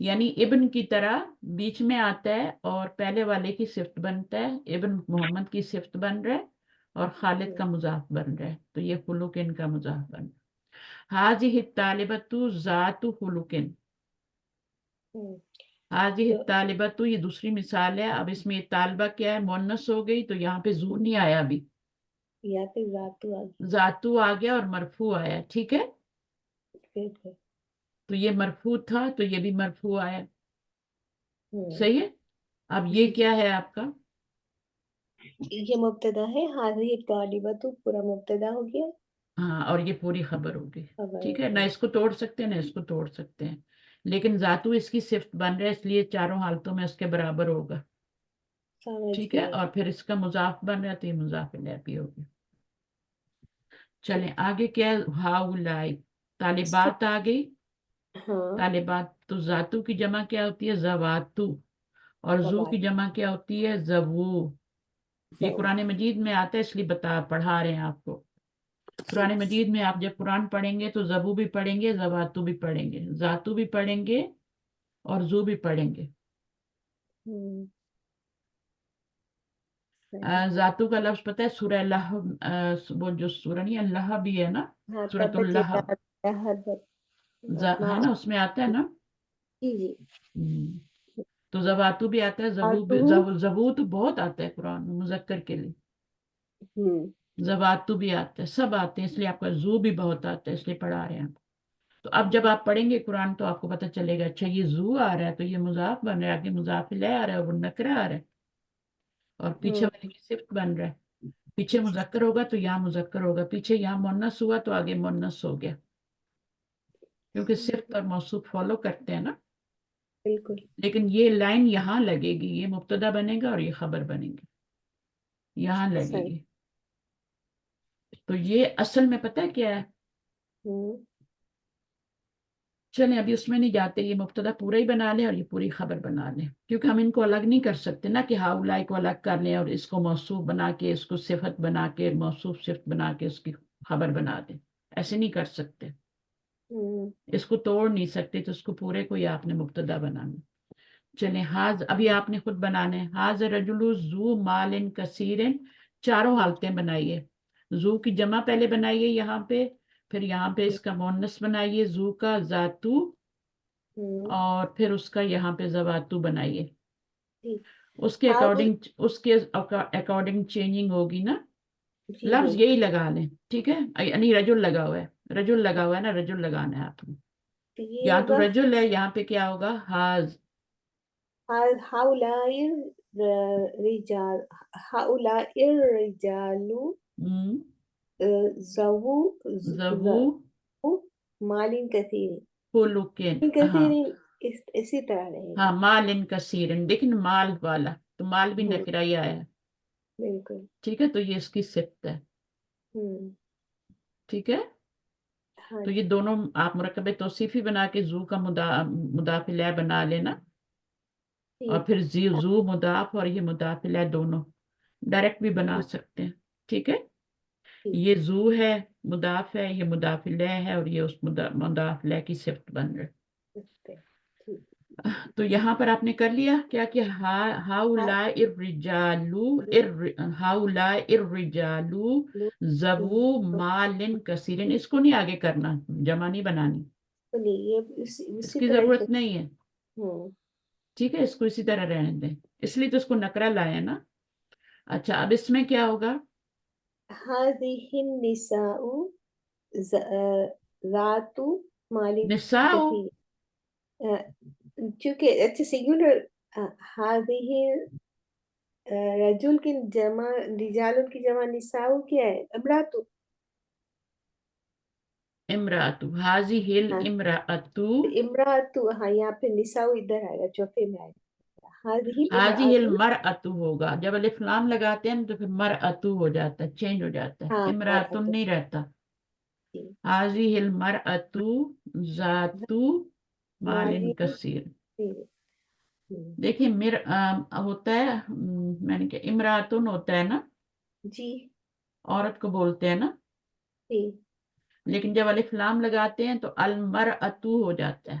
یعنی ابن کی طرح بیچ میں آتا ہے اور پہلے والے کی صفت بنتا ہے، ابن محمد کی صفت بن رہا ہے اور خالد کا مضاف بن رہا ہے، تو یہ خلوقن کا مضاف بن رہا ہے۔ حاضی الطالبۃ ذات خلوقن، حاضی الطالبۃ یہ دوسری مثال ہے۔ اب اس میں یہ طالبہ کیا ہے، مؤنث ہو گئی، تو یہاں پہ ذو نہیں آیا ابھی، یا پھر ذاتو ذاتو آ گیا اور مرفوع آیا، ٹھیک ہے، تو یہ مرفوع تھا تو یہ بھی مرفوع آیا، صحیح ہے۔ اب یہ کیا ہے آپ کا، یہ مبتدا ہے، حاضی طالبۃ پورا مبتدا ہو گیا، ہاں، اور یہ پوری خبر ہوگی، خبر ٹھیک ہے، ہو نہ گئی۔ اس کو توڑ سکتے ہیں نہ اس کو توڑ سکتے ہیں، لیکن ذاتو اس کی صفت بن رہا ہے اس لیے چاروں حالتوں میں اس کے برابر ہوگا، سمجھ ٹھیک ہے، گئے۔ اور پھر اس کا مضاف بن رہا ہے تو یہ مضاف الیہ بھی ہوگی۔ چلیں آگے کیا ہے، ہاؤلائی طالبات آ گئی، ہاں، طالبات، تو ذاتو کی جمع کیا ہوتی ہے، زواتو، اور زو کی جمع کیا ہوتی ہے، زوو۔ یہ قرآن مجید میں آتا ہے اس لیے پڑھا رہے ہیں آپ کو۔ قرآن مجید میں آپ جب قرآن پڑھیں گے تو زبو بھی پڑھیں گے، زواتو بھی پڑھیں گے، ذاتو بھی پڑھیں گے اور زو بھی پڑھیں گے۔ ذاتو کا لفظ پتہ ہے سورہ لہب، وہ جو سورہ نہیں اللہ بھی ہے نا، ہاں، سورۃ تبت اللہب ہے نا، اس میں آتا ہے نا، جی جی، تو زواتو بھی آتا ہے، زبو بھی، زبو تو بہت آتا ہے قرآن میں مذکر کے لیے، زواتو بھی آتا ہے، سب آتے ہیں، اس لیے آپ کا زو بھی بہت آتا ہے، اس لیے پڑھا رہے ہیں آپ۔ تو اب جب آپ پڑھیں گے قرآن تو آپ کو پتہ چلے گا، اچھا یہ زو آ رہا ہے تو یہ مضاف بن رہا ہے، آگے مضاف الیہ آ رہا ہے اور وہ نکرہ آ رہا ہے، اور پیچھے والے کی صفت بن رہا ہے، پیچھے مذکر ہوگا تو یہاں مذکر ہوگا، پیچھے یہاں مؤنث ہوا تو آگے مؤنث ہو گیا، کیونکہ صفت اور موصوف فالو کرتے ہیں نا۔ بالکل لیکن یہ لائن یہاں لگے گی، یہ مبتدا بنے گا اور یہ خبر بنے گی، یہاں لگے صحیح۔ گی، تو یہ اصل میں پتہ ہے کیا ہے، چلیں ابھی اس میں نہیں جاتے، یہ مبتدا پورا ہی بنا لیں اور یہ پوری خبر بنا لیں، کیونکہ ہم ان کو الگ نہیں کر سکتے نا، کہ ہاؤلائی کو الگ کر لیں اور اس کو موصوف بنا کے، اس کو صفت بنا کے، موصوف صفت بنا کے اس کی خبر بنا دیں، ایسے نہیں کر سکتے، اس کو توڑ نہیں سکتے، تو اس کو پورے کو ہی آپ نے مبتدا بنانا۔ چلیں ابھی آپ نے خود بنانے، حاض رجل ذو مال کثیر، چاروں حالتیں بنائیے، ذو کی جمع پہلے بنائیے یہاں پہ، پھر یہاں پہ اس کا مؤنث بنائیے ذو کا ذاتو، اور پھر اس کا یہاں پہ زواتو بنائیے، اس کے اکارڈنگ چینجنگ ہوگی نا، جی لفظ بالکل، یہی لگا لیں، ٹھیک ہے، یعنی رجل لگا ہوا ہے، رجل لگا ہوا ہے نا، رجل لگانا ہے آپ نے، تو یہ یہاں تو ہوگا رجل ہے، یہاں پہ کیا ہوگا، حاض، ہاؤلائی رجال، ہاؤلائی الرجال ذو زبو مال کثیر، خلقین، ہاں کثیر اسی طرح رہے گا۔ ہاں، مال کثیر، لیکن مال والا، تو مال بھی ہوں، نکرہ ہی آیا ہے، بالکل، ٹھیک ہے، تو یہ اس کی صفت ہے، ٹھیک ہے، ہاں تو جی، یہ دونوں آپ مرکب توصیفی بنا کے ذو کا مضاف الیہ بنا لینا، اور پھر ذو مضاف اور یہ مضاف الیہ دونوں ڈائریکٹ بھی بنا سکتے ہیں، ٹھیک ہے، یہ ذو ہے، مضاف ہے، یہ مضاف الیہ ہے، اور یہ اس مضاف الیہ کی صفت بن رہا ہے۔ تو یہاں پر آپ نے کر لیا کیا کہ ہاؤلائی الرجال ذو مال کثیر، اس کو نہیں آگے کرنا، جمع نہیں بنانی، اس اسی کی طرح ضرورت نہیں ہے، ٹھیک ہے، اس کو اسی طرح رہنے دیں، اس لیے تو اس کو نکرہ لائے نا۔ اچھا اب اس میں کیا ہوگا، هذه النساء ذات مال نساء، کثیر، چونکہ اچھا سنگولر، هذه رجل کی جمع، رجال کی جمع نساء کیا ہے، امراتو، امرأۃ، هذه الامرأۃ، امراتو، ہاں یہاں پہ نساء ادھر آئے گا، چوتھے میں آئے گا، هذه هذه الامرأۃ، المرأۃ ہوگا، جب الف لام لگاتے ہیں تو پھر مرأۃ ہو جاتا ہے، چینج ہو جاتا ہے، ہاں امرأۃ مرأۃ، نہیں رہتا، هذه المرأۃ ذات مال مال کثیر، کثیر، دیکھیں ہوتا ہے، میں نے کہ امراتن ہوتا ہے نا، جی عورت کو بولتے ہیں نا، جی لیکن جب الف لام لگاتے ہیں تو المرأۃ ہو جاتا ہے،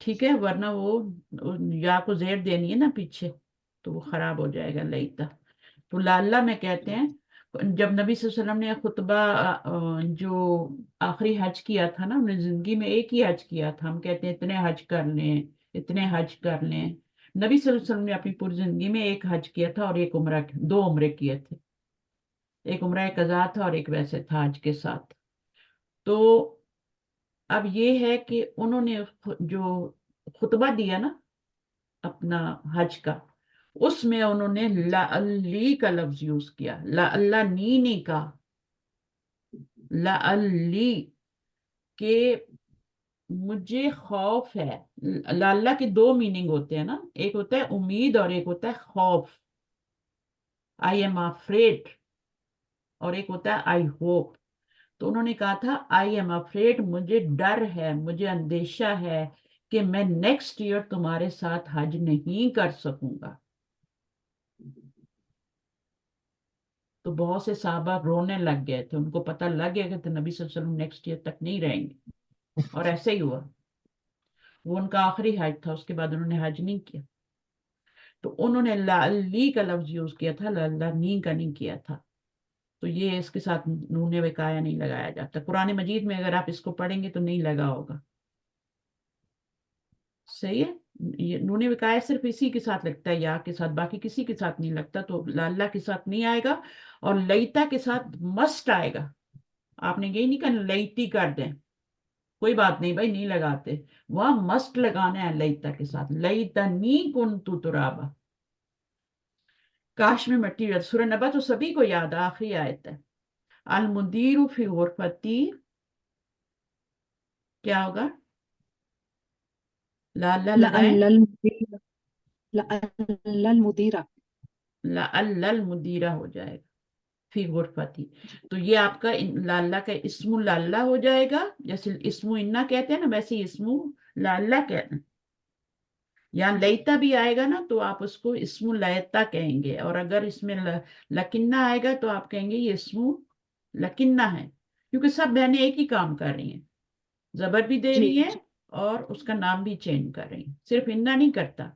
ٹھیک ہے، ورنہ وہ یا کو زیر دینی ہے نا پیچھے تو وہ خراب ہو جائے گا لیتا. تو لاللہ میں کہتے ہیں جب نبی صلی اللہ علیہ وسلم نے خطبہ جو آخری حج کیا تھا نا، انہوں نے زندگی میں ایک ہی حج کیا تھا. ہم کہتے ہیں اتنے حج کر لیں، اتنے حج کر لیں. نبی صلی اللہ علیہ وسلم نے اپنی پوری زندگی میں ایک حج کیا تھا اور ایک عمرہ، 2 عمرے کیے تھے. ایک عمرہ قضا تھا اور ایک ویسے تھا حج کے ساتھ. تو اب یہ ہے کہ انہوں نے جو خطبہ دیا نا اپنا حج کا، اس میں انہوں نے لعلی کا لفظ یوز کیا. اللہ نی نہیں کہا، لعلی، کہ مجھے خوف ہے. اللہ کے 2 میننگ ہوتے ہیں نا، ایک ہوتا ہے امید اور ایک ہوتا ہے خوف. آئی ایم افریڈ اور ایک ہوتا ہے آئی ہوپ. تو انہوں نے کہا تھا آئی ایم افریڈ، مجھے ڈر ہے، مجھے اندیشہ ہے کہ میں نیکسٹ ایئر تمہارے ساتھ حج نہیں کر سکوں گا. تو بہت سے صحابہ رونے لگ گئے تھے، ان کو پتہ لگ گیا کہ نبی صلی اللہ علیہ وسلم نیکسٹ ایئر تک نہیں رہیں گے. اور ایسے ہی ہوا، وہ ان کا آخری حج تھا، اس کے بعد انہوں نے حج نہیں کیا. تو انہوں نے لعلی کا لفظ یوز کیا تھا، لعلی کا نہیں کیا تھا. تو یہ اس کے ساتھ نون وقایا نہیں لگایا جاتا. قرآن مجید میں اگر آپ اس کو پڑھیں گے تو نہیں لگا ہوگا. صحیح ہے، یہ نون وقایا صرف اسی کے ساتھ لگتا ہے، یا کے ساتھ، باقی کسی کے ساتھ نہیں لگتا. تو لاللہ کے ساتھ نہیں آئے گا، اور لیتا کے ساتھ مسٹ آئے گا. آپ نے یہی نہیں کہا لیتی کر دیں، کوئی بات نہیں بھائی نہیں لگاتے، وہاں مسٹ لگانا ہے لیتا کے ساتھ. لیتنی کنت ترابا، کاش میں مٹی. سورہ نبا تو سبھی کو یاد ہے، آخری آیت ہے. المدیر فی غرفتی، کیا ہوگا؟ لعل لگائیں، لعل المديرة لعل المديرة لعل المدیرہ ہو جائے گا فی غرفتی. تو یہ آپ کا لعل کا اسم لعل ہو جائے گا، جیسے اسم انا کہتے ہیں نا ویسے ہی اسم لعل کہتے ہیں. یا لیتا بھی آئے گا نا تو آپ اس کو اسم لیتا کہیں گے، اور اگر اس میں لکنہ آئے گا تو آپ کہیں گے یہ اسم لکنہ ہے، کیونکہ سب بہنیں ایک ہی کام کر رہی ہیں، زبر بھی دے جی رہی ہیں اور اس کا نام بھی چینج کر رہی ہیں. صرف انا نہیں کرتا،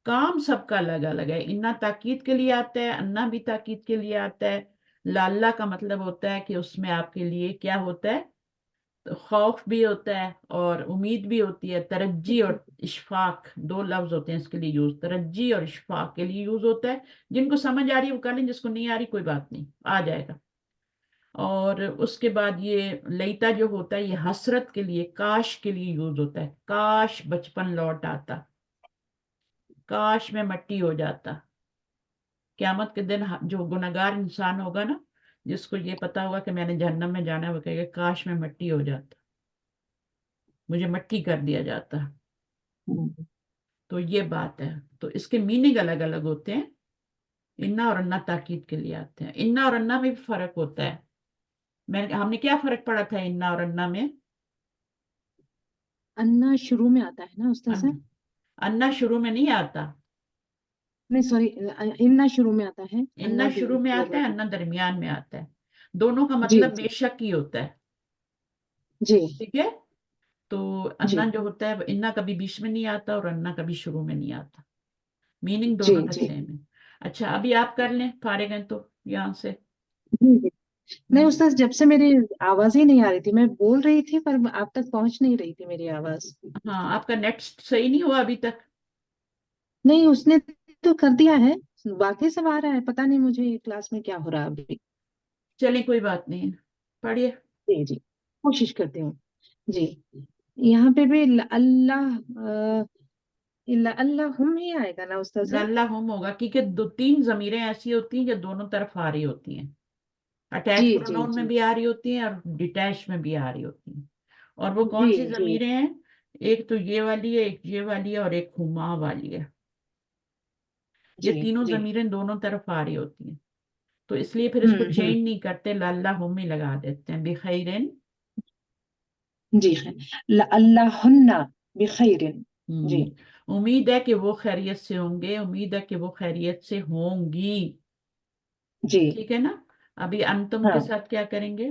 کام سب کا الگ الگ ہے. انا تاکید کے لیے آتا ہے، انا بھی تاکید کے لیے آتا ہے. لاللہ کا مطلب ہوتا ہے کہ اس میں آپ کے لیے کیا ہوتا ہے، خوف بھی ہوتا ہے اور امید بھی ہوتی ہے. ترجی اور اشفاق 2 لفظ ہوتے ہیں اس کے لیے یوز، ترجی اور اشفاق کے لیے یوز ہوتا ہے. جن کو سمجھ آ رہی ہے وہ کر لیں، جس کو نہیں آ رہی کوئی بات نہیں، آ جائے گا. اور اس کے بعد یہ لیتا جو ہوتا ہے یہ حسرت کے لیے، کاش کے لیے یوز ہوتا ہے. کاش بچپن لوٹ آتا، کاش میں مٹی ہو جاتا. قیامت کے دن جو گنہگار انسان ہوگا نا، جس کو یہ پتا ہوگا کہ میں نے جہنم میں جانا ہے، وہ کہے گا کاش میں مٹی ہو جاتا، مجھے مٹی کر دیا جاتا. تو یہ بات ہے. تو اس کے میننگ الگ الگ ہوتے ہیں. انا اور انا تاکید کے لیے آتے ہیں. انا اور انا میں بھی فرق ہوتا ہے. ہم نے کیا فرق پڑا تھا انا اور انا میں؟ انا شروع میں آتا ہے نا استاذ؟ انا شروع میں نہیں آتا، نہیں سوری، انا شروع میں آتا ہے، انا بھی شروع میں آتا ہے، مطلب- انا درمیان میں آتا ہے. دونوں کا جی مطلب بے شک ہی ہوتا ہے. جی ٹھیک ہے. تو جی انا جو ہوتا ہے انا کبھی بیچ میں نہیں آتا اور انا کبھی شروع میں نہیں آتا. میننگ جی دونوں کا جی سیم ہے. اچھا ابھی آپ کر لیں، فارغ ہیں تو یہاں سے. جی جی. نہیں استاذ، جب سے میری آواز ہی نہیں آ رہی تھی، میں بول رہی تھی پر آپ تک پہنچ نہیں رہی تھی میری آواز. ہاں آپ کا نیٹ صحیح نہیں ہوا ابھی تک؟ نہیں، اس نے تو کر دیا ہے، باقی سب آ رہا ہے. پتہ نہیں مجھے کلاس میں کیا ہو رہا ہے ابھی. چلیں کوئی بات نہیں، پڑھیے. جی جی کوشش کرتی ہوں. جی یہاں پہ بھی اللہ اللہ ہم ہی آئے گا نا استاذ؟ اللہ ہم ہوگا، کیونکہ 3 ضمیریں ایسی ہوتی ہیں جو دونوں طرف آ رہی ہوتی ہیں. اٹیچ جی جی پروناؤن میں جی بھی آ رہی ہوتی ہیں اور ڈیٹیچ میں بھی آ رہی ہوتی ہیں. اور وہ کون سی جی جی ضمیریں ہیں؟ ایک تو یہ والی ہے، ایک یہ والی ہے، اور ایک ہما والی ہے. یہ جی تینوں جی ضمیریں دونوں طرف آ رہی ہوتی ہیں. تو اس لیے پھر اس کو ہوں چینج نہیں کرتے، اللہ ہم ہی لگا دیتے ہیں. بخیرن. جی اللہ بخیر. جی امید ہے کہ وہ خیریت سے ہوں گے، امید ہے کہ وہ خیریت سے ہوں گی. جی ٹھیک ہے نا. ابھی انتم کے ہاں ساتھ کیا کریں گے؟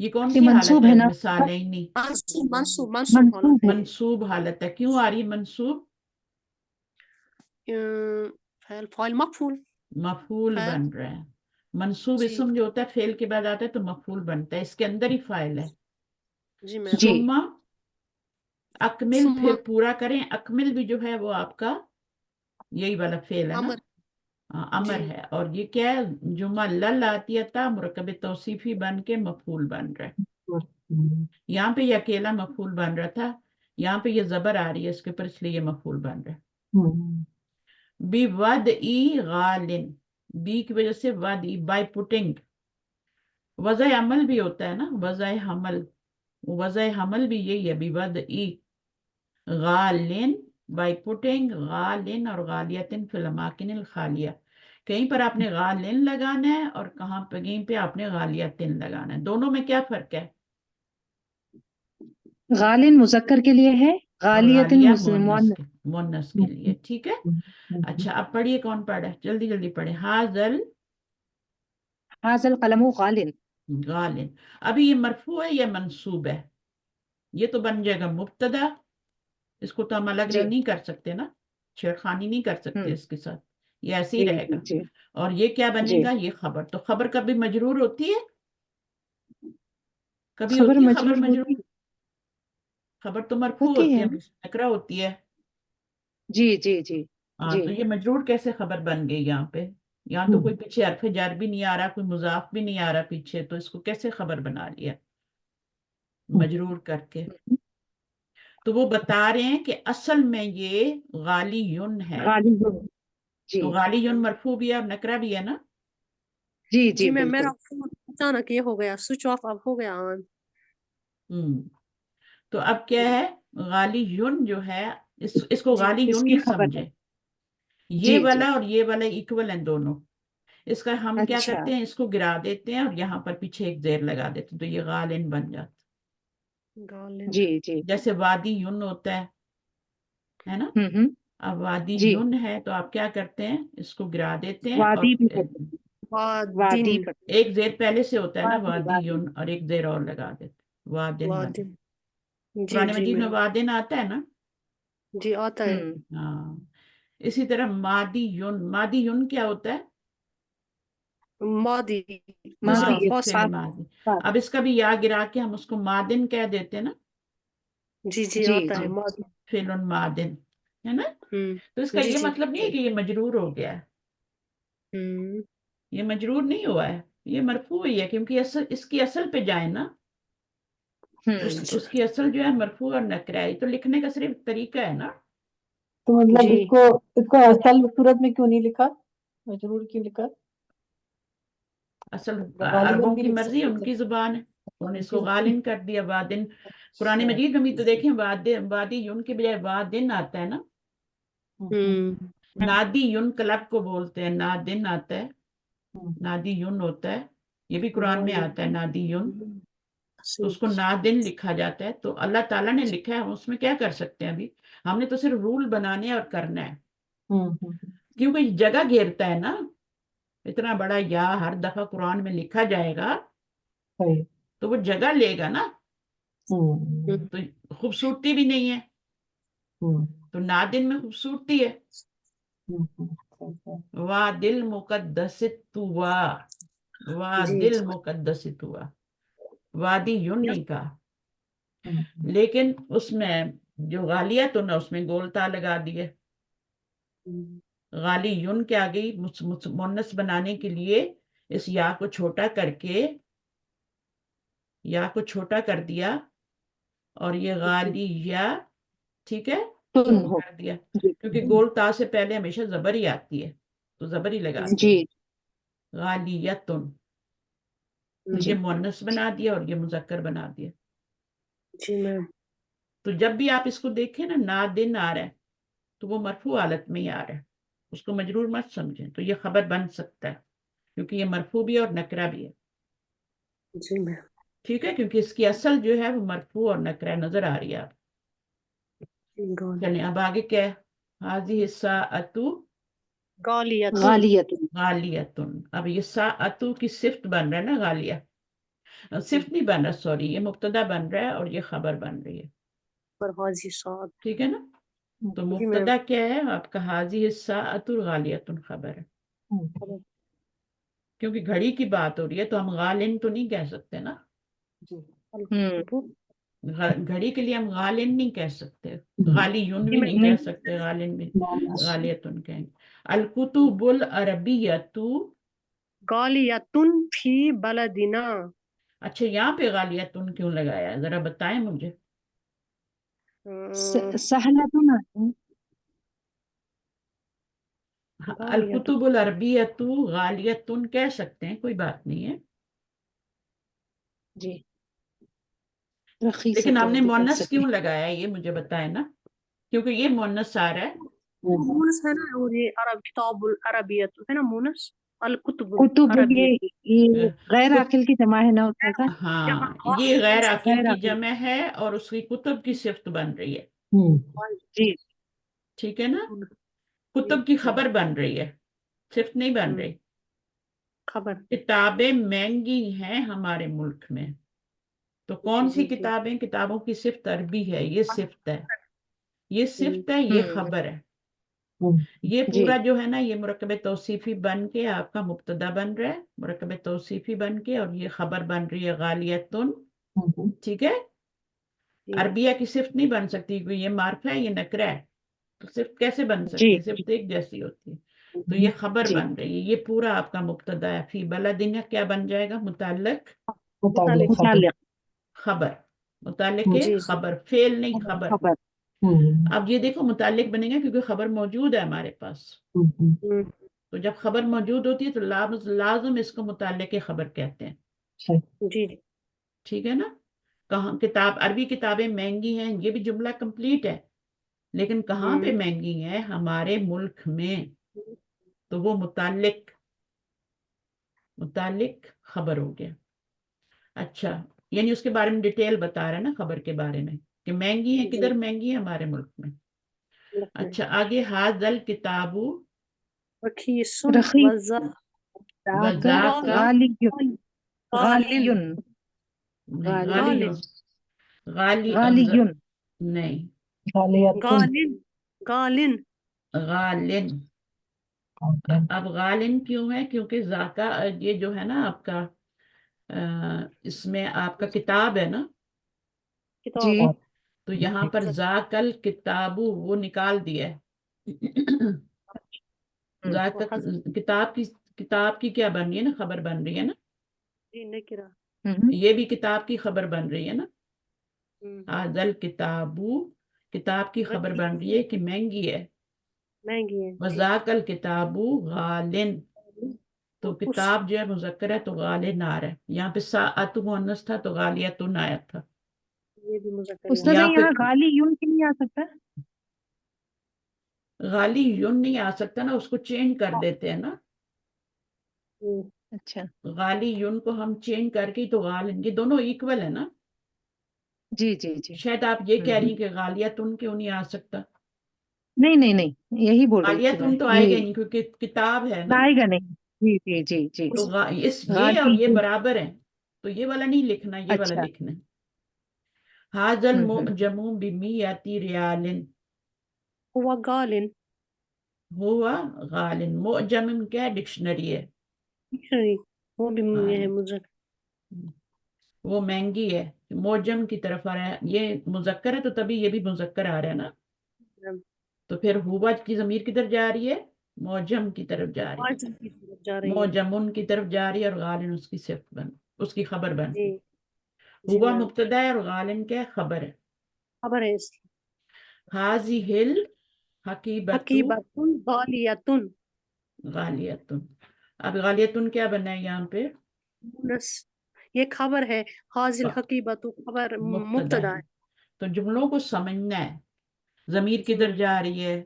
یہ کون یہ سی حالت منصوب ہے ہے نا مثال عینی؟ منصوب حالت منصوب ہے منصوب حالت ہے. کیوں آ رہی ہے منصوب؟ فعل فاعل مفعول مفعول فعل بن رہا ہے. منصوب جی اسم جو ہوتا ہے فعل کے بعد آتا ہے تو مفعول بنتا ہے. اس کے اندر ہی فاعل ہے. جی میم جی ثم اکمل، ثم پھر پورا کریں. اکمل بھی جو ہے وہ آپ کا یہی والا فعل ہے نا، امر امر جی ہے. اور یہ کیا ہے؟ جملہ آتیتا مرکب توصیفی بن کے مفعول بن رہا ہے. یہاں پہ یہ اکیلا مفعول بن رہا تھا، یہاں پہ یہ زبر آ رہی ہے اس کے اوپر، اس لیے یہ مفعول بن رہا ہے. بی ود ای غالن، بی کی وجہ سے ود ای، بائی پٹنگ. وضع عمل بھی ہوتا ہے نا، وضع حمل، وضع حمل بھی یہی ہے. بی ود ای غالن، بائی پٹنگ غالن اور غالیتن فی الاماکن الخالیہ. کہیں پر آپ نے غالن لگانا ہے اور کہیں پہ آپ نے غالیتن لگانا ہے. دونوں میں کیا فرق ہے؟ غالن مذکر کے لیے ہے، اور غالیت غالیہ مؤنث. مونس کے لیے. ٹھیک ہے. اچھا اب پڑھیے، کون پڑھا ہے؟ جلدی جلدی پڑھے. حاضل هذا القلم غال. غالن. ابھی یہ مرفوع ہے یا منصوب ہے؟ یہ تو بن جائے گا مبتدا. اس کو تو ہم الگ جی نہیں کر سکتے نا، چھیڑخانی نہیں کر سکتے اس کے ساتھ، یہ ایسے ہی جی رہے گا. جی اور یہ کیا بنے جی گا؟ یہ خبر. تو خبر کبھی مجرور ہوتی ہے، کبھی خبر ہوتی ہے خبر مجرور مجرور. ہوتی خبر تو مرفوع ہوتی ہے، نکرہ ہوتی ہے. جی جی جی ہاں جی تو یہ مجرور کیسے خبر بن گئی یہاں پہ؟ یہاں تو کوئی پیچھے حرف جر بھی نہیں آ رہا، کوئی مضاف بھی نہیں آ رہا پیچھے، تو اس کو کیسے خبر بنا لیا مجرور کر کے؟ تو وہ بتا رہے ہیں کہ اصل میں یہ غالی یون ہے. غالب جی تو غالی یون مرفوع بھی ہے اور نکرہ بھی ہے نا. جی جی جی میم بالکل. میرا فون اچانک یہ ہو گیا سوئچ آف، اب ہو گیا آن. تو اب کیا ہے؟ غالی یون جو ہے، اس کو جی غالی اس یون کی ہی خبر ہے. سمجھے. یہ جی جی والا اور یہ والا ایکول ہیں دونوں. اس کا ہم کیا اچھا کرتے ہیں؟ اس کو گرا دیتے ہیں اور یہاں پر پیچھے ایک زیر لگا دیتے ہیں، تو یہ غالن بن جاتا. غالب جی جی جیسے وادی یون ہوتا ہے نا. ہوں اب وادی جی یون ہے تو آپ کیا کرتے ہیں؟ اس کو گرا دیتے ہیں اور وادی بھی کرتے ہیں، وادن وادی کرتے ایک زیر پہلے سے ہوتا ہے نا، وادی وادی وادی یون، اور ایک زیر اور لگا دیتے ہیں، وادن بن. وادن جی قرآن جی مجید میں میم وادن آتا ہے نا. جی آتا ہے. ہاں. اسی طرح مادی یون، مادی یون کیا ہوتا ہے؟ ماضی دوسرا ماضی ماضی، پاس. فعل ماضی. اب اس کا بھی یا گرا کے ہم اس کو مادن کہہ دیتے ہیں نا، جی جی جی آتا جی ہے ماضی. فعل مادن ہے نا. تو اس کا جی یہ جی مطلب نہیں ہے کہ یہ مجرور ہو گیا ہے. یہ مجرور نہیں ہوا ہے، یہ مرفوع ہی ہے، کیونکہ اس کی اصل پہ جائیں نا. اس کی اصل جو ہے مرفوع اور نکرہ ہے. تو لکھنے کا صرف طریقہ ہے نا. تو مطلب جی اس کو اصل صورت میں کیوں نہیں لکھا، مجرور کیوں لکھا؟ اصل غالباً عربوں بھی کی لکھ مرضی، سکتے ان تھے. کی زبان ہے، انہوں نے ان اس کی کو غالن کر دیا. وادن. قرآن اچھا. مجید میں تو دیکھیں وادی یون کے بجائے وادن آتا ہے نا. نادی یون کلب کو بولتے ہیں، نادن آتا ہے، نادی یون ہوتا ہے. یہ بھی قرآن میں آتا ہے نادی یون. تو اس کو نادن لکھا جاتا ہے. تو اللہ تعالیٰ نے لکھا ہے، ہم اس میں کیا کر سکتے ہیں؟ ابھی ہم نے تو صرف رول بنانے اور کرنا ہے، کیونکہ جگہ گھیرتا ہے نا. اتنا بڑا یا ہر دفعہ قرآن میں لکھا جائے گا صحیح. تو وہ جگہ لے گا نا، تو خوبصورتی بھی نہیں ہے. تو نادن میں خوبصورتی ہے. وادل مقدس طوا، وادل مقدس طوا، وادی یون نہیں کہا. لیکن اس میں جو غالیہ تو نہ، اس میں گولتا لگا دیے. غالی یون کے آگے مونس بنانے کے لیے اس یا کو چھوٹا کر کے، یا کو چھوٹا کر دیا، اور یہ غالی یا، ٹھیک ہے، کر دیا. کیونکہ گول تا سے پہلے ہمیشہ زبر ہی آتی ہے، تو زبر ہی لگاتے جی ہیں. غالیتن. تو یہ مونس بنا دیا اور یہ مذکر بنا دیا. جی میم تو جب بھی آپ اس کو دیکھیں نا، نادن آ رہا ہے تو وہ مرفوع حالت میں ہی آ رہا ہے، اس کو مجرور مت سمجھیں. تو یہ خبر بن سکتا ہے کیونکہ یہ مرفوع بھی ہے اور نکرہ بھی ہے. جی میم ٹھیک ہے، کیونکہ اس کی اصل جو ہے وہ مرفوع اور نکرہ نظر آ رہی ہے آپ. چلیں اب آگے کیا ہے؟ حاضی الساعۃ غالیت غالیت. غالیتن. اب یہ ساعتو کی صفت بن رہا ہے نا، غالیہ. صفت نہیں بن رہا، سوری، یہ مبتدا بن رہا ہے اور یہ خبر بن رہی ہے، پر حاضی صاد. ٹھیک ہے نا؟ تو جی میم. مبتدا کیا ہے آپ کا؟ حاضی الساعۃ غالیۃ خبر ہے، کیونکہ گھڑی کی بات ہو رہی ہے تو ہم غالن تو نہیں کہہ سکتے نا، گھڑی کے لیے ہم غالن نہیں کہہ سکتے، غالی یون بھی نہیں کہہ سکتے، غالن بھی، غالیتن کہیں گے۔ الکتب العربیۃ، غالیتن فی بلدنا. اچھا یہاں پہ غالیتن کیوں لگایا ہے ذرا بتائیں مجھے۔ سہلتن الکتب العربیۃ غالیتن کہہ سکتے ہیں، کوئی بات نہیں ہے، جی لیکن ہم نے رخیصتن بھی کہہ مونس سکتے کیوں لگایا ہے یہ مجھے بتائیں نا، کیونکہ یہ مونس آ رہا ہے۔ مونس ہے نا، اور یہ عرب کتاب العربیت ہے نا مونس. الکتب کتب العربیت. یہ غیر عاقل کی جمع ہے نا استاذہ کا؟ ہاں یہ غیر عاقل غیر کی عاقل جمع ہے اور اس کی کتب کی صفت بن رہی ہے، جی ٹھیک ہے نا؟ کتب کی خبر بن رہی ہے، صفت نہیں بن رہی۔ خبر. کتابیں مہنگی ہیں ہمارے ملک میں، تو کون سی کتابیں؟ کتابوں کی صفت عربی ہے، یہ صفت ہے، یہ صفت ہے، یہ خبر ہے۔ یہ جی پورا جو ہے نا یہ مرکب توصیفی بن کے آپ کا مبتدا بن رہا ہے، مرکب توصیفی بن کے، اور یہ خبر بن رہی ہے غالیتن، ٹھیک ہے؟ عربیہ کی صفت نہیں بن سکتی کیونکہ یہ معرفہ ہے، یہ نکرہ ہے، تو صفت کیسے بن سکتی ہے؟ جی صفت ایک جیسی ہوتی ہے، تو یہ خبر جی بن رہی ہے، یہ پورا آپ کا مبتدا ہے۔ فی بلدنا کیا بن جائے گا؟ متعلق متعلق خبر، متعلق خبر، فعل نہیں خبر۔ خبر اب یہ دیکھو متعلق بنے گا کیونکہ خبر موجود ہے ہمارے پاس، تو جب خبر موجود ہوتی ہے تو لازم اس کو متعلق خبر کہتے ہیں، جی ٹھیک ہے نا؟ کہاں کتاب عربی کتابیں مہنگی ہیں، یہ بھی جملہ کمپلیٹ ہے، لیکن کہاں پہ مہنگی ہیں؟ ہمارے ملک میں، تو وہ متعلق خبر ہو گیا۔ اچھا یعنی اس کے بارے میں ڈیٹیل بتا رہا ہے نا خبر کے بارے میں کہ مہنگی ہیں، کدھر مہنگی ہیں؟ ہمارے ملک میں۔ اچھا آگے حاضل کتابو رخیص رخیص وذاک غالی غالی غالی غالی غالی نہیں غالن. غالن، اب غالن کیوں ہے؟ کیونکہ ذاکا یہ جو ہے نا آپ کا اس میں آپ کا کتاب ہے نا، جی تو یہاں پر ذاکل کتابو وہ نکال دیا ہے، کتاب کی کیا بن رہی ہے نا؟ خبر بن رہی ہے نا، جی نکرہ. یہ بھی کتاب کی خبر بن رہی ہے نا، حاضل کتابو کتاب کی خبر بن رہی ہے کہ مہنگی ہے، مہنگی ہے. وذاکل کتابو غالن، تو کتاب جو ہے مذکر ہے تو غالن آ رہا ہے، یہاں پہ ساعت مؤنث تھا تو غالیتن آیا تھا، یہ بھی مذکر استاذہ یہاں پہ یہاں غالی یون کیوں نہیں آ سکتا؟ غالی یون نہیں آ سکتا نا، اس کو چینج کر دیتے ہیں نا، اچھا غالی یون کو ہم چینج کر کے تو غالن، یہ دونوں ایکول ہے نا، جی جی جی شاید آپ یہ کہہ رہی ہیں کہ غالیتن کیوں نہیں آ سکتا؟ نہیں یہی بول رہی تھی میں، غالیتن تو آئے گا ہی نہیں کیونکہ کتاب ہے نا، آئے گا نہیں، جی جی جی جی تو یہ اور غالی یہ برابر ہیں، تو یہ والا نہیں لکھنا، یہ والا اچھا لکھنا ہے۔ حاضل معجم بمیاتی ریالن، ہوا غالن. ہوا غالن، معجم کیا ہے؟ ڈکشنری ہے، وہ بھی ہاں یہ ہے مذکر. وہ مہنگی ہے، معجم کی طرف آ رہا ہے، یہ مذکر ہے تو تبھی یہ بھی مذکر آ رہا ہے نا، تو پھر ہوا کی ضمیر کدھر جا رہی ہے؟ معجم کی طرف جا رہی آج کی طرف جا ہے، رہی ہے. معجمن کی طرف جا رہی ہے، اور غالن اس کی صفت بن، اس کی خبر بن جی رہی، جی ہوا میم. مبتدا ہے اور غالن کیا ہے؟ خبر ہے۔ خبر ہے اس کی. حاضی حقیبتو حقیبتن غالیتن. غالیتن، اب غالیتن کیا بنا ہے یہاں پہ؟ مونس. یہ خبر ہے، حاضل حقیبت خبر مبتدا ہے. تو جملوں کو سمجھنا ہے، ضمیر کدھر جا رہی ہے؟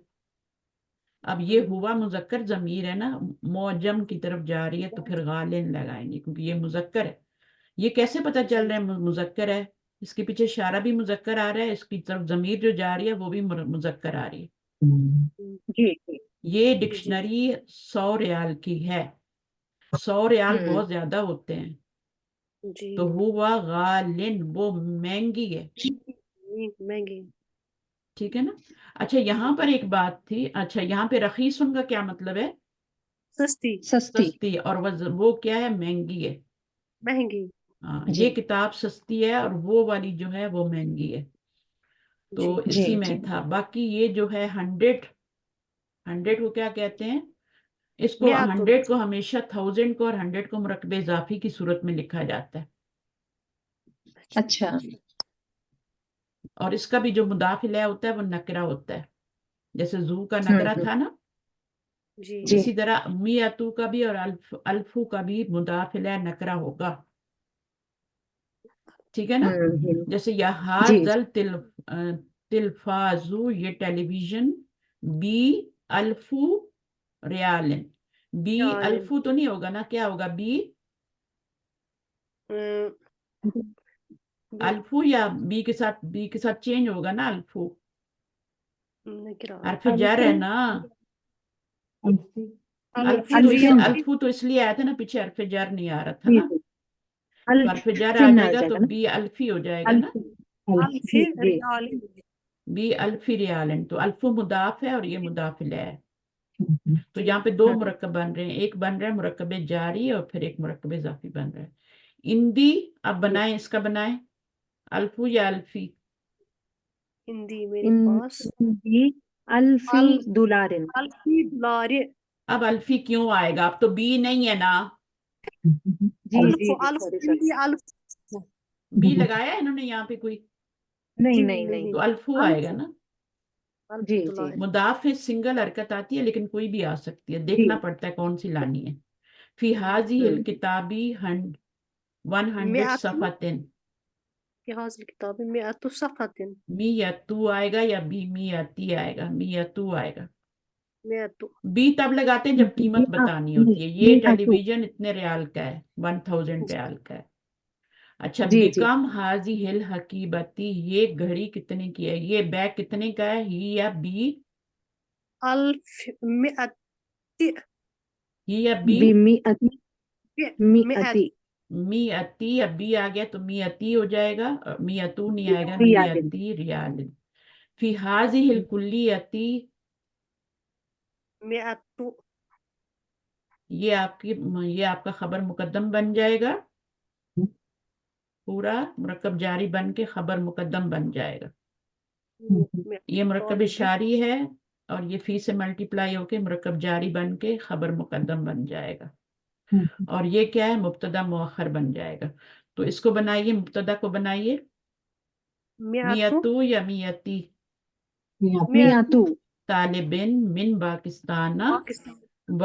اب یہ ہوا مذکر ضمیر ہے نا، معجم کی طرف جا رہی ہے تو پھر غالن لگائیں گے کیونکہ یہ مذکر ہے۔ یہ کیسے پتہ چل رہا ہے مذکر ہے؟ اس کے پیچھے اشارہ بھی مذکر آ رہا ہے، اس کی طرف ضمیر جو جا رہی ہے وہ بھی مذکر آ رہی ہے۔ جی یہ ڈکشنری 100 ریال کی ہے، 100 ریال بہت زیادہ ہوتے ہیں، جی تو ہوا غالن وہ مہنگی ہے، مہنگی ٹھیک ہے نا. اچھا یہاں پر ایک بات تھی، اچھا یہاں پہ رخیصن کا کیا مطلب ہے؟ سستی سستی. سستی، اور وہ کیا ہے؟ مہنگی ہے. مہنگی ہاں جی. یہ کتاب سستی ہے اور وہ والی جو ہے وہ مہنگی ہے. تو جی اسی جی. میں جی. تھا. باقی یہ جو ہے 100 کو کیا کہتے ہیں؟ اس کو میعۃ 100 کو ہمیشہ 1000 کو اور 100 کو مرکب اضافی کی صورت میں لکھا جاتا ہے. اچھا. اور اس کا بھی جو مضاف الیہ ہوتا ہے وہ نکرہ ہوتا ہے، جیسے زو کا نکرہ تھا نا، جی جی. اسی طرح میاتو کا بھی اور الفو کا بھی مضاف الیہ نکرہ ہوگا. ٹھیک ہے نا. جیسے جی. یحاظل تلفازو یہ ٹیلی ویژن بی الفو ریالن. بی ریالن. الفو تو نہیں ہوگا نا، کیا ہوگا؟ بی الفو یا بی کے ساتھ چینج ہوگا نا. الفو حرف جر ہے نا. الفو تو اس لیے آیا تھا نا، پیچھے حرف جر نہیں آ رہا تھا نا. تو حرف جر آ جائے گا تو بی الفی ہو جائے گا نا. بی الفی ریالن، تو الفو مضاف ہے اور یہ مضاف الیہ ہے. تو یہاں پہ دو مرکب بن رہے ہیں، ایک بن رہا ہے مرکب جاری اور پھر ایک مرکب اضافی بن رہا ہے. اندی اب بنائیں، اس کا بنائیں الفو یا الفی. ہندی میرے پاس الفی دولارن. الفی دولار. اب الفی کیوں آئے گا؟ اب تو بی نہیں ہے نا. جی جی الف سوری. الف بی لگایا ہے انہوں نے یہاں پہ کوئی؟ نہیں نہیں نہیں. تو الفو آئے گا نا. جی جی. مضاف ہے، سنگل حرکت آتی ہے لیکن کوئی بھی آ سکتی ہے، جی. دیکھنا پڑتا ہے کون سی لانی ہے. فی حاضی الکتابی 100 صفحتن. في هذه الكتاب 100 صفحة. می یا تو آئے گا یا بی می یا تی آئے گا؟ می یا تو آئے گا. 100 بی تب لگاتے ہیں جب قیمت بتانی ہوتی ہے. یہ ٹیلی ویژن اتنے ریال کا ہے، 1000 ریال کا ہے. اچھا جی جی. بیکم حاضی ہل حقیبتی یہ گھڑی کتنے کی ہے؟ یہ بیگ کتنے کا ہے؟ ہی یا بی؟ 1100 ہی یا بی؟ بمئتی. مئتی. می اتی. اب بی آ گیا تو می اتی ہو جائے گا، می اتو نہیں آئے گا، می ریالن. اتی ریال. فی حاضی ہل کلیتی 100 یہ آپ کا خبر مقدم بن جائے گا، پورا مرکب جاری بن کے خبر مقدم بن جائے گا. یہ مرکب اشاری ہے اور یہ فی سے ملٹیپلائی ہو کے مرکب جاری بن کے خبر مقدم بن جائے گا. اور یہ کیا ہے؟ مبتدا مؤخر بن جائے گا. تو اس کو بنائیے، مبتدا کو بنائیے 100 میتو یا میتی. مئتو. طالبن من پاکستان باكستان و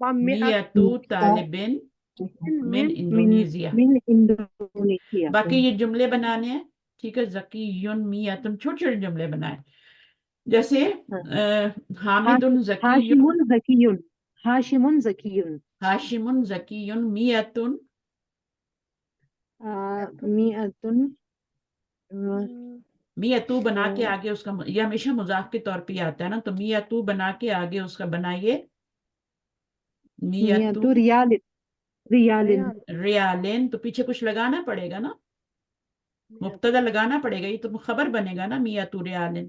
100 میتو طالبن من من انڈونیزیا. من انڈونیشیا. باقی یہ جملے بنانے ہیں، ٹھیک ہے. ذکی یون میتن، چھوٹے چھوٹے جملے بنائیں، جیسے حامد ذکی، ہاشم ذکی. ہاشم ذکی. ہاشم ذکی میتن. مئتن. میتو بنا کے آگے اس کا، یہ ہمیشہ مضاف کے طور پہ ہی آتا ہے نا، تو میتو بنا کے آگے اس کا بنائیے میتو مئتو ریال. ریالن. ریالین. تو پیچھے کچھ لگانا پڑے گا نا، مبتدا لگانا پڑے گا، یہ تو خبر بنے گا نا میتو ریالین.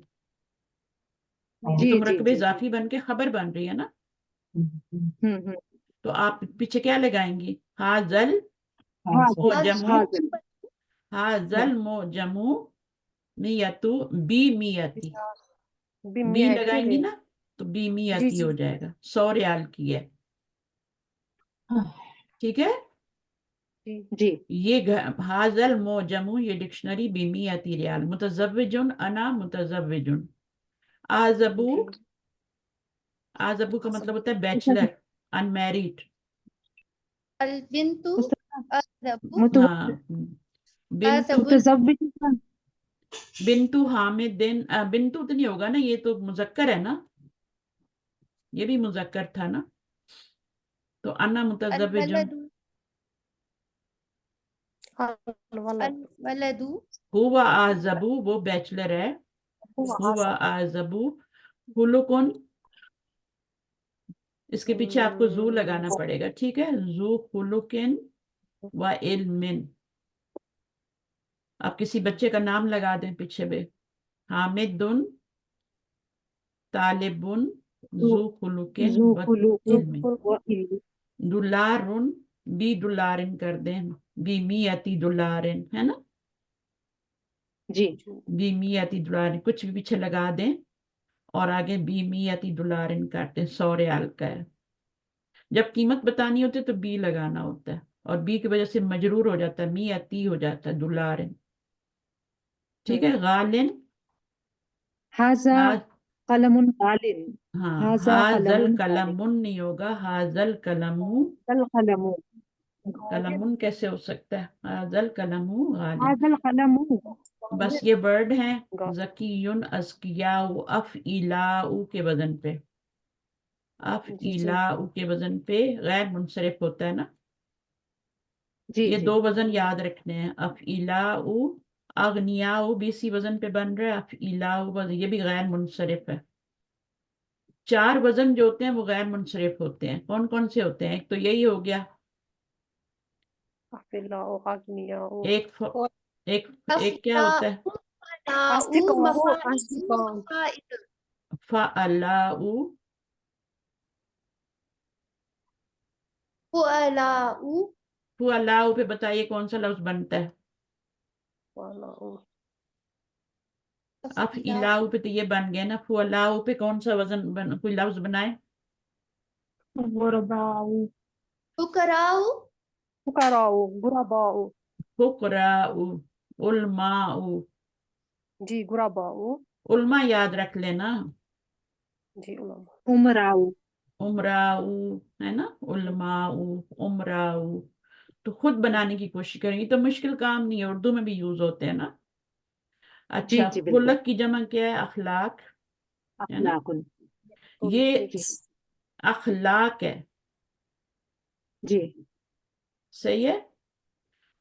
یہ جی تو جی مرکب جی. اضافی بن کے خبر بن رہی ہے نا. ہوں. تو آپ پیچھے کیا لگائیں گی؟ حاضل موجمو، حاضل. حاضل موجمو میتو بی میتی. بی بمئة لگائیں گی نا تو بی جی میتی جی ہو جائے گا. 100 ریال کی ہے، ٹھیک ہے. جی. یہ حاضل موجمو یہ ڈکشنری بمیتی ریال. متزوجن انا متزوجن. آزبو، آزبو کا مطلب ہوتا ہے بیچلر، ان میریڈ. البنت ہاں بنتو، متزوج. بنتو حامد. بنتو تو نہیں ہوگا نا، یہ تو مذکر ہے نا، یہ بھی مذکر تھا نا. تو انا متزوجن. الولد ہوا آزبو وہ بیچلر ہے. ہوا آزبو خلقن، اس کے پیچھے آپ کو زو لگانا پڑے گا، ٹھیک ہے. زو خلقن و علم. آپ کسی بچے کا نام لگا دیں پیچھے پہ. حامد طالب ذو خلق ذو و خلق علم. و علم. دولار $20 کر دیں. $100 ہے نا. جی $100 کچھ بھی پیچھے لگا دیں اور آگے $100 کر دیں. $100 کا ہے. جب قیمت بتانی ہوتی ہے تو بی لگانا ہوتا ہے اور بی کی وجہ سے مجرور ہو جاتا ہے. میتی ہو جاتا ہے. دولار. ٹھیک ہے. غالن. ہاذا قلم غال. ہاں ہاذا حاضل قلم غال. قلم نہیں ہوگا. حاضل قلم. القلم. قلم کیسے ہو سکتا ہے؟ حاضل قلم غالن. هذا القلم. بس یہ ورڈ ہیں ذکیون ازکیاء افعلاء کے وزن پہ. افعلاء کے وزن پہ غیر منصرف ہوتا ہے نا. جی یہ جی 2 وزن یاد رکھنے ہیں. افعلاء. اغنیاء بھی اسی وزن پہ بن رہا ہے. افعلاء یہ بھی غیر منصرف ہے. 4 وزن جو ہوتے ہیں وہ غیر منصرف ہوتے ہیں. کون کون سے ہوتے ہیں؟ ایک تو یہی ہو گیا. ایک کیا ہوتا ہے؟ فعلاء. فعلاء پہ بتائیے کون سا لفظ بنتا ہے؟ افعلاء پہ تو یہ بن گیا نا. فعلاء پہ کون سا وزن کوئی لفظ بنائے؟ غرباء. فقراء فقراء غرباء. فقراء. علماء. جی غرباء. علماء یاد رکھ لینا. جی علماء. عمراء. عمراء ہے نا. علماء عمراء. تو خود بنانے کی کوشش کریں. یہ تو مشکل کام نہیں ہے. اردو میں بھی یوز ہوتے ہیں نا. جی اچھا جی بالکل. خلق کی جمع کیا ہے؟ اخلاق ہے نا. اخلاق. یہ جی اخلاق ہے. جی صحیح ہے.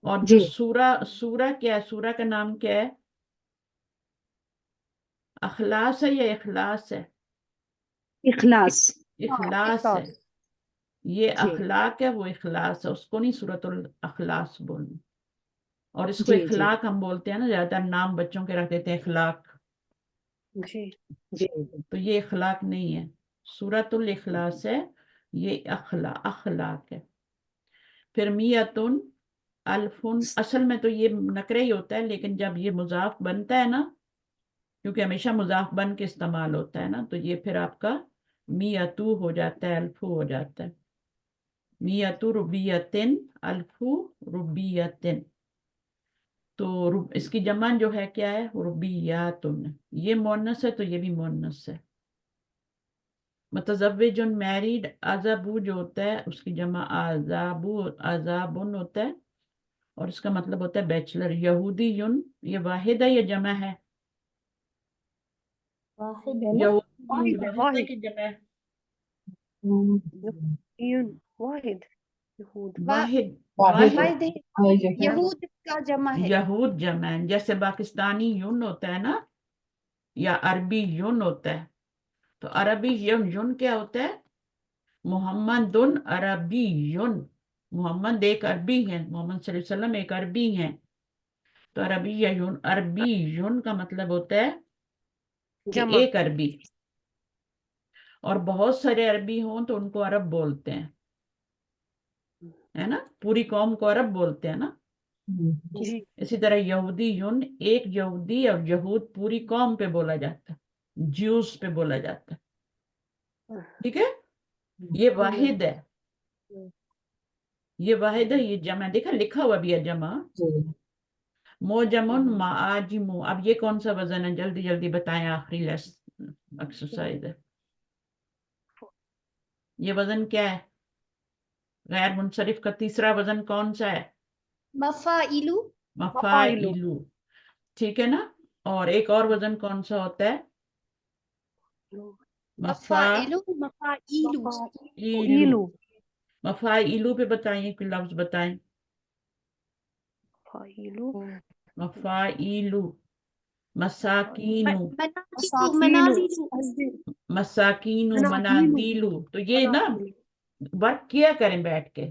اور جو جی سورہ کیا ہے؟ سورہ کا نام کیا ہے؟ اخلاص ہے یا اخلاص ہے؟ اخلاص. اخلاص ہے. یہ جی اخلاق ہے وہ اخلاص ہے. اس کو نہیں سورۃ الاخلاص بولنا. اور اس کو جی جی اخلاق ہم بولتے ہیں نا. زیادہ تر نام بچوں کے رکھ دیتے ہیں اخلاق. جی جی تو یہ اخلاق نہیں ہے. سورۃ الاخلاص ہے. یہ اخلاق ہے. پھر میتن الفن. اصل میں تو یہ نکرہ ہی ہوتا ہے لیکن جب یہ مضاف بنتا ہے نا کیونکہ ہمیشہ مضاف بن کے استعمال ہوتا ہے نا تو یہ پھر آپ کا میتو ہو جاتا ہے. الفو ہو جاتا ہے. میتو ربیتن. الفو ربیتن. تو اس کی جمع جو ہے کیا ہے؟ ربیاتن. یہ مونس ہے تو یہ بھی مونس ہے. متزوج میریڈ. عزبو جو ہوتا ہے اس کی جمع عذابن ہوتا ہے اور اس کا مطلب ہوتا ہے بیچلر. یہودی یون یہ واحد ہے یا جمع ہے؟ یہودی واحد ہے کہ جمع ہے؟ واحد. یہود. واحد. واحد واحد. یہود کا جمع ہے. یہود جمع ہے. جیسے پاکستانی یون ہوتا ہے نا یا عربی یون ہوتا ہے. تو عربی یون کیا ہوتا ہے؟ محمد عربی یون. محمد ایک عربی ہے. محمد صلی اللہ علیہ وسلم ایک عربی ہیں. تو عربی یون کا مطلب ہوتا ہے کہ جمع. ایک عربی. اور بہت سارے عربی ہوں تو ان کو عرب بولتے ہیں ہے نا. پوری قوم کو عرب بولتے ہیں نا. جی اسی طرح یہودی یون ایک یہودی اور یہود پوری قوم پہ بولا جاتا ہے. جیوز پہ بولا جاتا ہے. ٹھیک ہے. یہ واحد ہے. یہ واحد ہے. یہ جمع دیکھا لکھا ہوا بھی ہے جمع. موجمن معاجم. اب یہ کون سا وزن ہے؟ جلدی جلدی بتائیں. آخری ایکسرسائز ہے. یہ وزن کیا ہے؟ غیر منصرف کا تیسرا وزن کون سا ہے؟ مفاعلو. مفاعلو. ٹھیک ہے نا. اور ایک اور وزن کون سا ہوتا ہے؟ مفاعلو. مفاعیلو. مفاعیلو. مفاعیلو پہ بتائیے کوئی لفظ بتائیں. فاعلو. مفاعیلو. مساکینو. منازلو. مساکینو. منادیلو. تو یہ نا ورک کیا کریں بیٹھ کے.